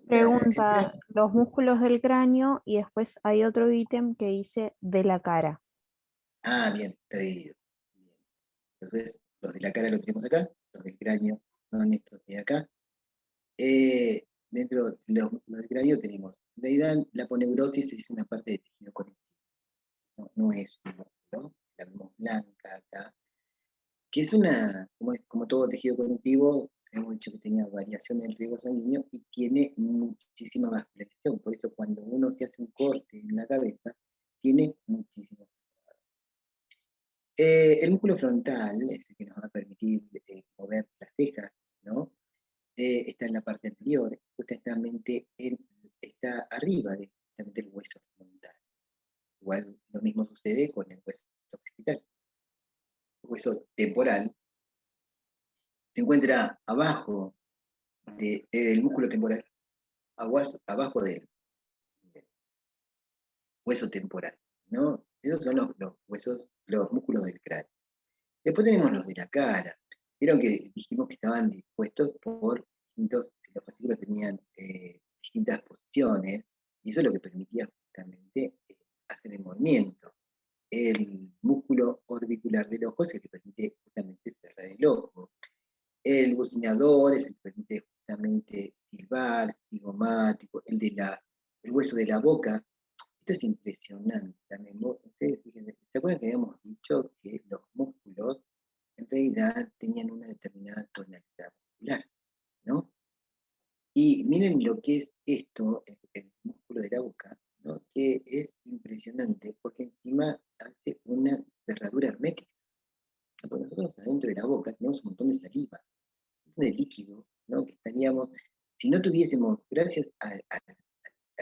Pregunta, los músculos del cráneo y después hay otro ítem que dice de la cara. Ah, bien, está dividido. Bien. Entonces, los de la cara los tenemos acá, los del cráneo son estos de acá. Dentro de los del cráneo tenemos, en realidad la aponeurosis es una parte de tejido conectivo, no es un músculo, la vemos blanca acá, que es una, como todo tejido conectivo, hemos dicho que tenía variación en el riego sanguíneo y tiene muchísima vascularización, por eso cuando uno se hace un corte en la cabeza, tiene muchísimos. El músculo frontal es el que nos va a permitir mover las cejas, ¿no? Está en la parte anterior, justamente está arriba de justamente el hueso frontal. Igual lo mismo sucede con el hueso occipital. El hueso temporal se encuentra abajo del músculo temporal, abajo del hueso temporal, ¿no? Esos son los huesos, los músculos del cráneo. Después tenemos los de la cara. Vieron que dijimos que estaban dispuestos por distintos, los fascículos tenían distintas posiciones, y eso es lo que permitía justamente hacer el movimiento. El músculo orbicular del ojo es el que permite justamente cerrar el ojo. El bucinador es el que permite justamente silbar, cigomático, el hueso de la boca. Esto es impresionante también. Ustedes fíjense, ¿se acuerdan que habíamos dicho que los músculos en realidad tenían una determinada tonalidad muscular, ¿no? Y miren lo que es esto, el músculo de la boca, ¿no? Que es impresionante, porque encima hace una cerradura hermética. Porque nosotros adentro de la boca tenemos un montón de saliva, un montón de líquido, ¿no? Que estaríamos, si no tuviésemos, gracias a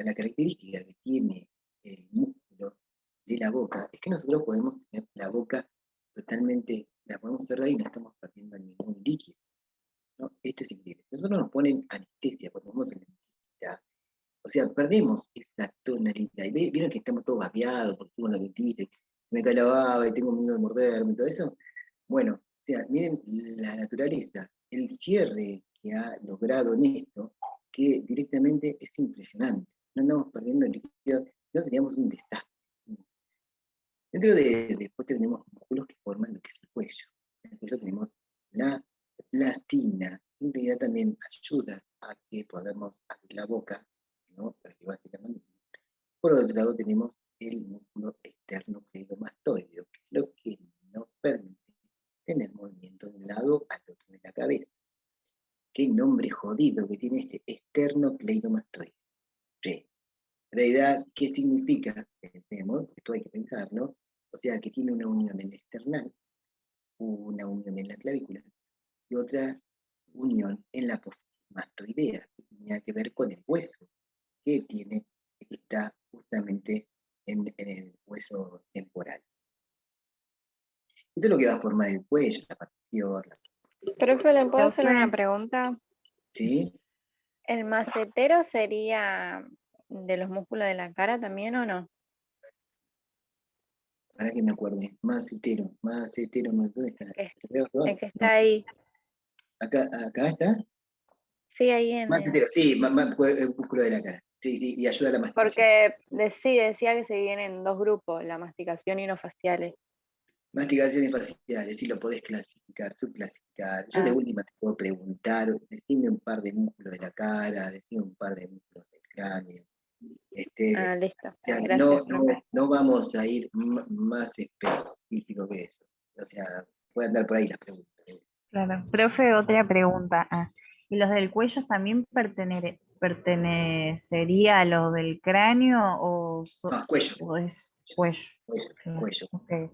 la característica que tiene el músculo de la boca, es que nosotros podemos tener la boca totalmente, la podemos cerrar y no estamos perdiendo ningún líquido, ¿no? Esto es increíble. Nosotros nos ponen anestesia cuando vamos al dentista, o sea, perdemos esa tonalidad. Y vieron que estamos todos babeados porque fuimos al dentista, y se me cae la baba y tengo miedo de morderme y todo eso. Bueno, o sea, miren la naturaleza, el cierre que ha logrado en esto, que directamente es impresionante. No andamos perdiendo el líquido, no seríamos un desastre. Después tenemos músculos que forman lo que es el cuello. En el cuello tenemos la plastina, que en realidad también ayuda a que podamos abrir la boca, ¿no? Para que baje la mandíbula. Por otro lado tenemos el músculo esternocleidomastoideo, que es lo que nos permite tener movimiento de un lado al otro de la cabeza. Qué nombre jodido que tiene este esternocleidomastoideo. Sí. En realidad, ¿qué significa? Pensemos, esto hay que pensarlo. O sea, que tiene una unión en el esternal, una unión en la clavícula y otra unión en la apófisis mastoidea, que tenía que ver con el hueso, que está justamente en el hueso temporal. Esto es lo que va a formar el cuello, la parte inferior, la parte Profe, ¿le puedo hacer Doctora. una pregunta? ¿sí? ¿El macetero sería de los músculos de la cara también o no? Para que me acuerde, macetero, ¿dónde está? ¿Lo veo acá? El que está ahí. Acá está. Sí, ahí en el... Macetero, sí, el músculo de la cara. Sí, sí, y ayuda a la masticación. Porque sí, decía que se dividen en dos grupos, la masticación y los faciales. Masticaciones faciales, si lo podés clasificar, subclasificar. Yo de última te puedo preguntar, decime un par de músculos de la cara, decime un par de músculos del cráneo. Listo. O sea, Gracias, profe. no vamos a ir más específico que eso. O sea, puede andar por ahí las preguntas. Claro. Profe, otra pregunta. ¿Y los del cuello también pertenecería a los del cráneo o, No, cuello. o es cuello? Cuello. Okay.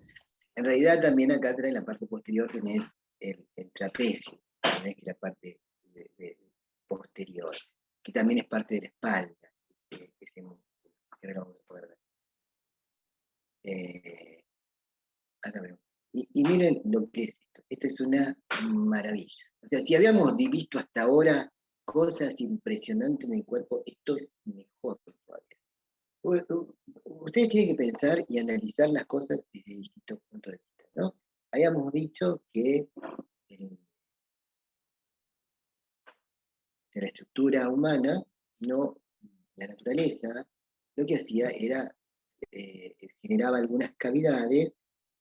En realidad también acá atrás en la parte posterior tenés el trapecio, que es la parte posterior, que también es parte de la espalda, ese músculo, que ahora lo vamos a poder ver. Acá vemos. Y miren lo que es esto. Esto es una maravilla. O sea, si habíamos visto hasta ahora cosas impresionantes en el cuerpo, esto es mejor todavía. Ustedes tienen que pensar y analizar las cosas desde distintos puntos de vista, ¿no? Habíamos dicho que la estructura humana, no la naturaleza, lo que hacía era generaba algunas cavidades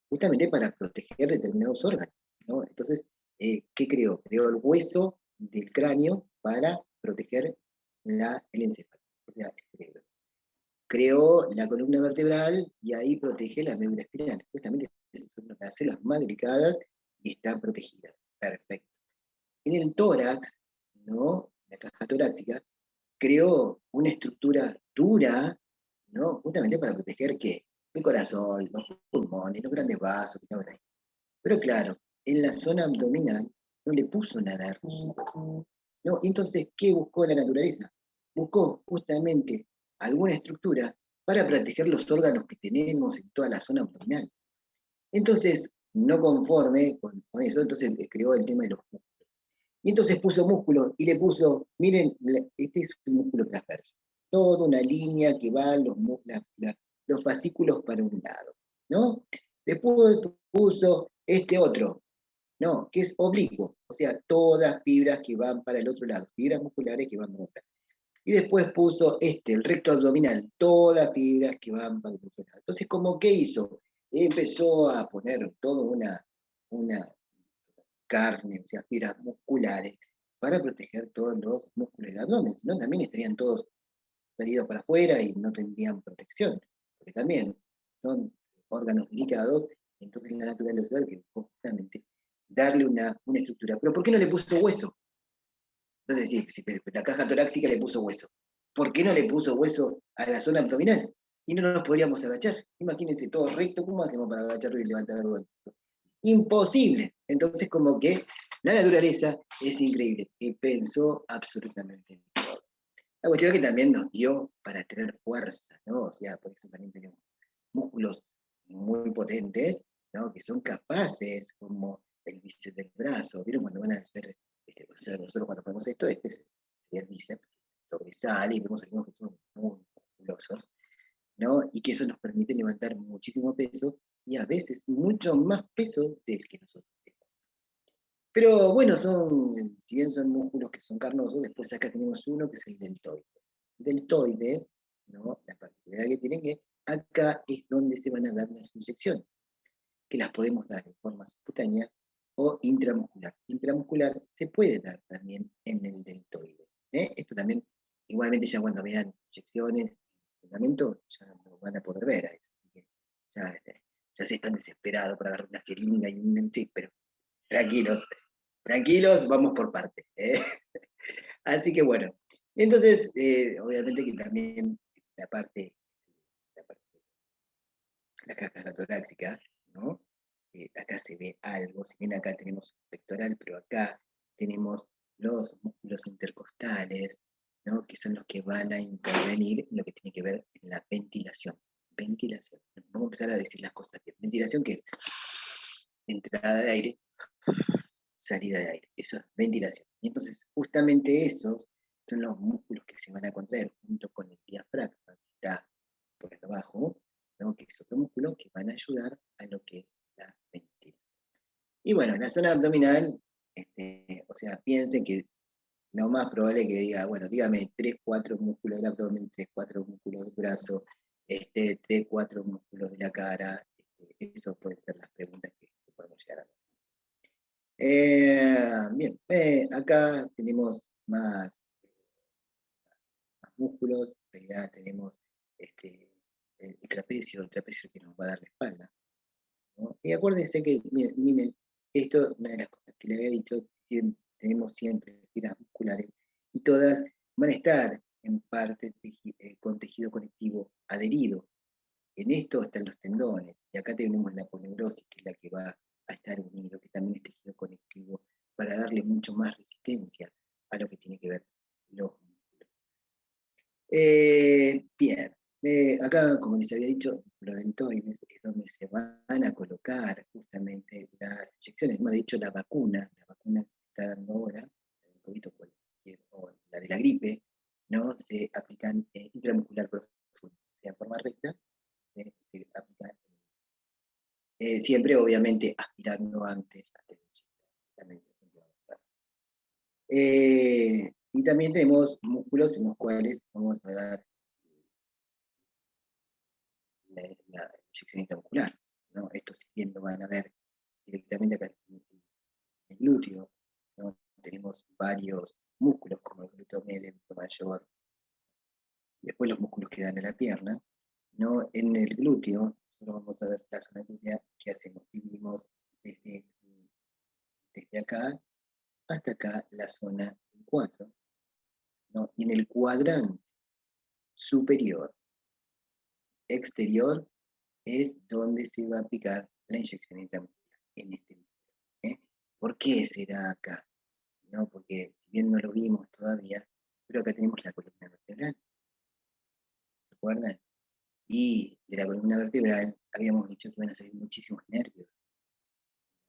justamente para proteger determinados órganos, ¿no? Entonces, ¿qué creó? Creó el hueso del cráneo para proteger el encéfalo, o sea, el cerebro. Creó la columna vertebral y ahí protege la médula espinal. Justamente son las células más delicadas y están protegidas. Perfecto. En el tórax, ¿no? La caja torácica, creó una estructura dura, ¿no? Justamente para proteger ¿qué? El corazón, los pulmones, los grandes vasos que estaban ahí. Pero claro, en la zona abdominal no le puso nada rígido, ¿no? Entonces, ¿qué buscó la naturaleza? Buscó justamente alguna estructura para proteger los órganos que tenemos en toda la zona abdominal. Entonces, no conforme con eso, entonces creó el tema de los músculos. Y entonces puso músculo y le puso, miren, este es un músculo transverso, toda una línea que va los fascículos para un lado, ¿no? Después puso este otro, ¿no? Que es oblicuo, o sea, todas fibras que van para el otro lado, fibras musculares que van para otro lado. Y después puso el recto abdominal, todas fibras que van para el otro lado. Entonces, ¿cómo qué hizo? Empezó a poner toda una carne, o sea, fibras musculares, para proteger todos los músculos del abdomen, si no también estarían todos salidos para afuera y no tendrían protección, porque también son órganos delicados, entonces la naturaleza que buscó justamente darle una estructura. ¿Pero por qué no le puso hueso? Entonces, si la caja torácica le puso hueso, ¿por qué no le puso hueso a la zona abdominal? Y no nos podríamos agachar. Imagínense todo recto, ¿cómo hacemos para agacharlo y levantar algo? Imposible. Entonces, como que la naturaleza es increíble y pensó absolutamente en todo. La cuestión es que también nos dio para tener fuerza, ¿no? O sea, por eso también tenemos músculos muy potentes, ¿no? Que son capaces, como el bíceps del brazo. ¿Vieron cuando van a hacer, o sea, nosotros cuando ponemos esto, este es el bíceps, sobresale y vemos algunos que son muy musculosos, ¿no? Y que eso nos permite levantar muchísimo peso y a veces mucho más peso del que nosotros tenemos. Pero bueno, si bien son músculos que son carnosos, después acá tenemos uno que es el deltoides. El deltoides, ¿no? La particularidad que tiene que acá es donde se van a dar las inyecciones, que las podemos dar en forma subcutánea o intramuscular. Intramuscular se puede dar también en el deltoides. Esto también, igualmente ya cuando vean inyecciones, fundamentos, ya lo van a poder ver a eso. Así que ya se están desesperados para dar una jeringa y un sí, pero tranquilos, tranquilos, vamos por partes. Así que bueno, entonces, obviamente que también la parte la caja torácica, ¿no? Acá se ve algo, si bien acá tenemos pectoral, pero acá tenemos los músculos intercostales, ¿no? Que son los que van a intervenir en lo que tiene que ver en la ventilación. Ventilación. Vamos a empezar a decir las cosas bien. Ventilación, que es entrada de aire, salida de aire. Eso es ventilación. Y entonces, justamente esos son los músculos que se van a contraer junto con el diafragma, que está por acá abajo, ¿no? Que es otro músculo que van a ayudar a lo que es la ventilación. Y bueno, la zona abdominal, o sea, piensen que lo más probable es que diga, bueno, dígame 3, 4 músculos del abdomen, 3, 4 músculos del brazo, 3, 4 músculos de la cara. Eso pueden ser las preguntas que podemos llegar a ver. Bien, acá tenemos más músculos, en realidad tenemos el trapecio que nos va a dar la espalda, ¿no? Y acuérdense que, miren, esto, una de las cosas que le había dicho, tenemos siempre tiras musculares, y todas van a estar en parte con tejido conectivo adherido. En esto están los tendones, y acá tenemos la aponeurosis, que es la que va a estar unido, que también es tejido conectivo, para darle mucho más resistencia a lo que tiene que ver los músculos. Bien, acá, como les había dicho, los deltoides es donde se van a colocar justamente las inyecciones, más de hecho la vacuna que se está dando ahora, la del COVID o la de la gripe, ¿no? Se aplican intramuscular profundo, o sea, en forma recta, se aplican siempre obviamente aspirando antes la medicación que vamos a dar. Y también tenemos músculos en los cuales vamos a dar la inyección intramuscular, ¿no? Esto si bien lo van a ver directamente acá en el glúteo, ¿no? Tenemos varios músculos como el glúteo medio, el glúteo mayor, después los músculos que dan a la pierna, ¿no? En el glúteo, nosotros vamos a ver la zona glútea que hacemos, dividimos desde acá hasta acá la zona 4, ¿no? Y en el cuadrante superior, exterior, es donde se va a aplicar la inyección intramuscular, en este núcleo, ¿eh? ¿Por qué será acá? ¿No? Porque si bien no lo vimos todavía, pero acá tenemos la columna vertebral, ¿se acuerdan? Y de la columna vertebral habíamos dicho que van a salir muchísimos nervios,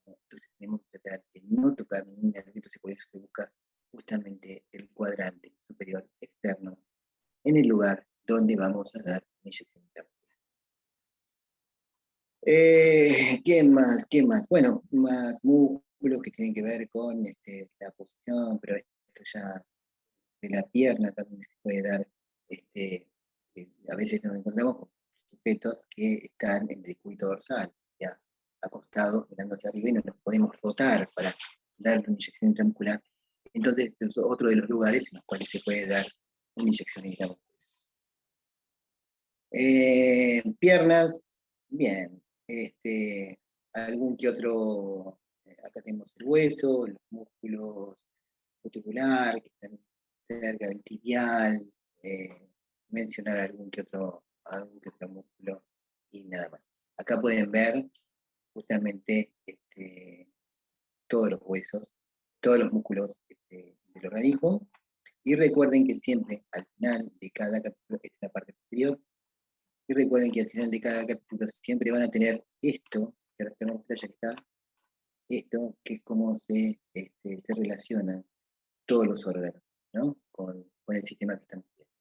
¿no? Entonces tenemos que tratar de no tocar ningún nervio, entonces por eso se busca justamente el cuadrante superior externo en el lugar donde vamos a dar la inyección intramuscular. ¿Qué más? ¿Qué más? Bueno, más músculos que tienen que ver con la posición, pero esto ya de la pierna también se puede dar, a veces nos encontramos con sujetos que están en circuito dorsal, o sea, acostados, mirando hacia arriba y no nos podemos rotar para dar una inyección intramuscular. Entonces, es otro de los lugares en los cuales se puede dar una inyección intramuscular. Piernas, bien, algún que otro, acá tenemos el hueso, los músculos articular, que están cerca del tibial, mencionar algún que otro músculo y nada más. Acá pueden ver justamente todos los huesos, todos los músculos del organismo, y recuerden que siempre al final de cada capítulo, esta es la parte posterior, y recuerden que al final de cada capítulo siempre van a tener esto, que ahora se va a mostrar ya que está, esto, que es cómo se relacionan todos los órganos, ¿no? Con el sistema que están viendo.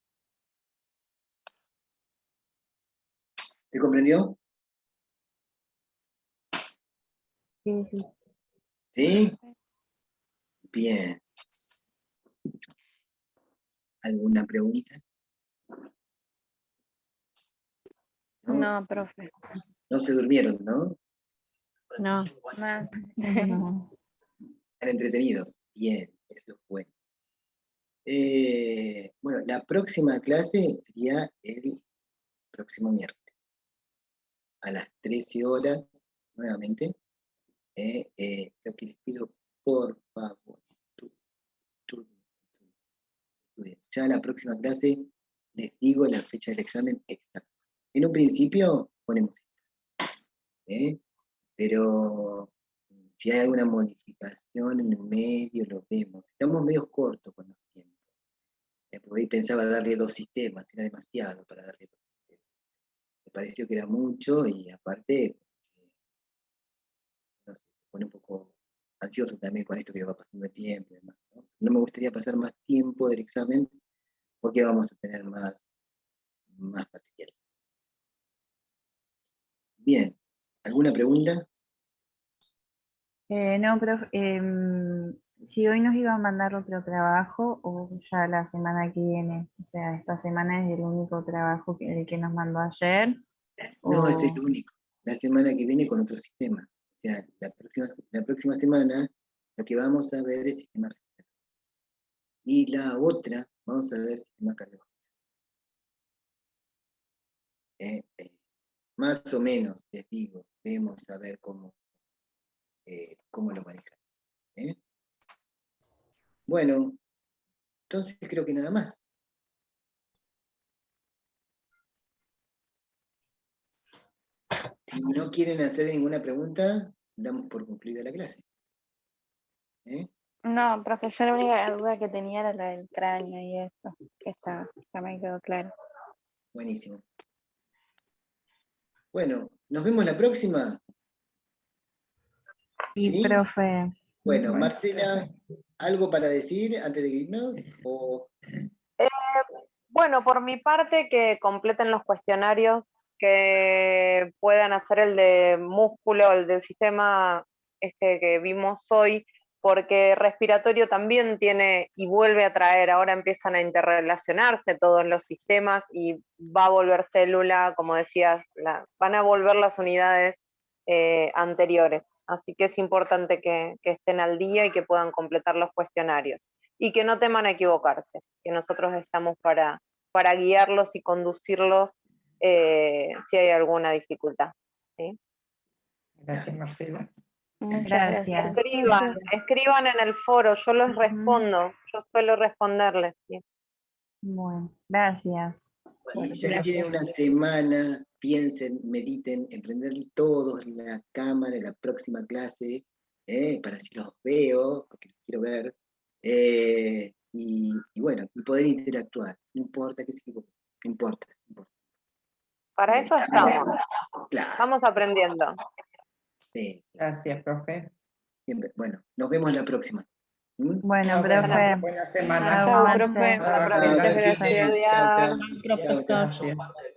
¿Se comprendió? Sí, sí. ¿Sí? Bien. ¿Alguna pregunta? No, profe. No se durmieron, ¿no? No. No. Están entretenidos. Bien, eso es bueno. Bueno, la próxima clase sería el próximo miércoles. A las 13 horas, nuevamente. Lo que les pido, por favor, estudien. Ya la próxima clase les digo la fecha del examen exacta. En un principio ponemos esta, pero si hay alguna modificación en el medio, lo vemos. Estamos medio cortos con los tiempos. Porque hoy pensaba darle 2 sistemas, era demasiado para darle 2 sistemas. Me pareció que era mucho y aparte, no sé, se pone un poco ansioso también con esto que va pasando el tiempo y demás, ¿no? No me gustaría pasar más tiempo del examen porque vamos a tener más material. Bien, ¿alguna pregunta? No, profe, si hoy nos iba a mandar otro trabajo o ya la semana que viene, o sea, esta semana es el único trabajo el que nos mandó ayer. No, es el O... único. La semana que viene con otro sistema. O sea, la próxima semana lo que vamos a ver es sistema respiratorio. Y la otra, vamos a ver sistema cardiovascular. Más o menos, les digo, debemos saber cómo lo manejan. Bueno, entonces creo que nada más. Si no quieren hacer ninguna pregunta, damos por concluida la clase. ¿Eh? No, profesor, la única duda que tenía era la del cráneo y eso, que ya me quedó claro. Buenísimo. Bueno, ¿nos vemos la próxima? Sí, ¿Sí? profe. Bueno, Marcela, ¿algo para decir antes de irnos? Bueno, por mi parte, que completen los cuestionarios, que puedan hacer el de músculo, el del sistema que vimos hoy, porque respiratorio también tiene y vuelve a traer, ahora empiezan a interrelacionarse todos los sistemas y va a volver célula, como decías, van a volver las unidades anteriores. Así que es importante que estén al día y que puedan completar los cuestionarios. Y que no teman a equivocarse, que nosotros estamos para guiarlos y conducirlos si hay alguna dificultad. ¿Sí? Gracias, Marcela. Muchas Gracias. Escriban en el foro, yo los respondo, yo suelo responderles. ¿Sí? Bueno, gracias. Y ya que tienen una semana, piensen, mediten en prender todos la cámara en la próxima clase, para si los veo, porque los quiero ver, y bueno, y poder interactuar, no importa que se equivoquen, no importa. Para eso estamos, Claro. estamos aprendiendo. Sí. Gracias, profe. Siempre. Bueno, nos vemos la próxima. Bueno, Nos vemos. profe. Buena semana. Chao, profe. Hasta la próxima. Chao, Gracias. chao, chao. Profesor. Gracias.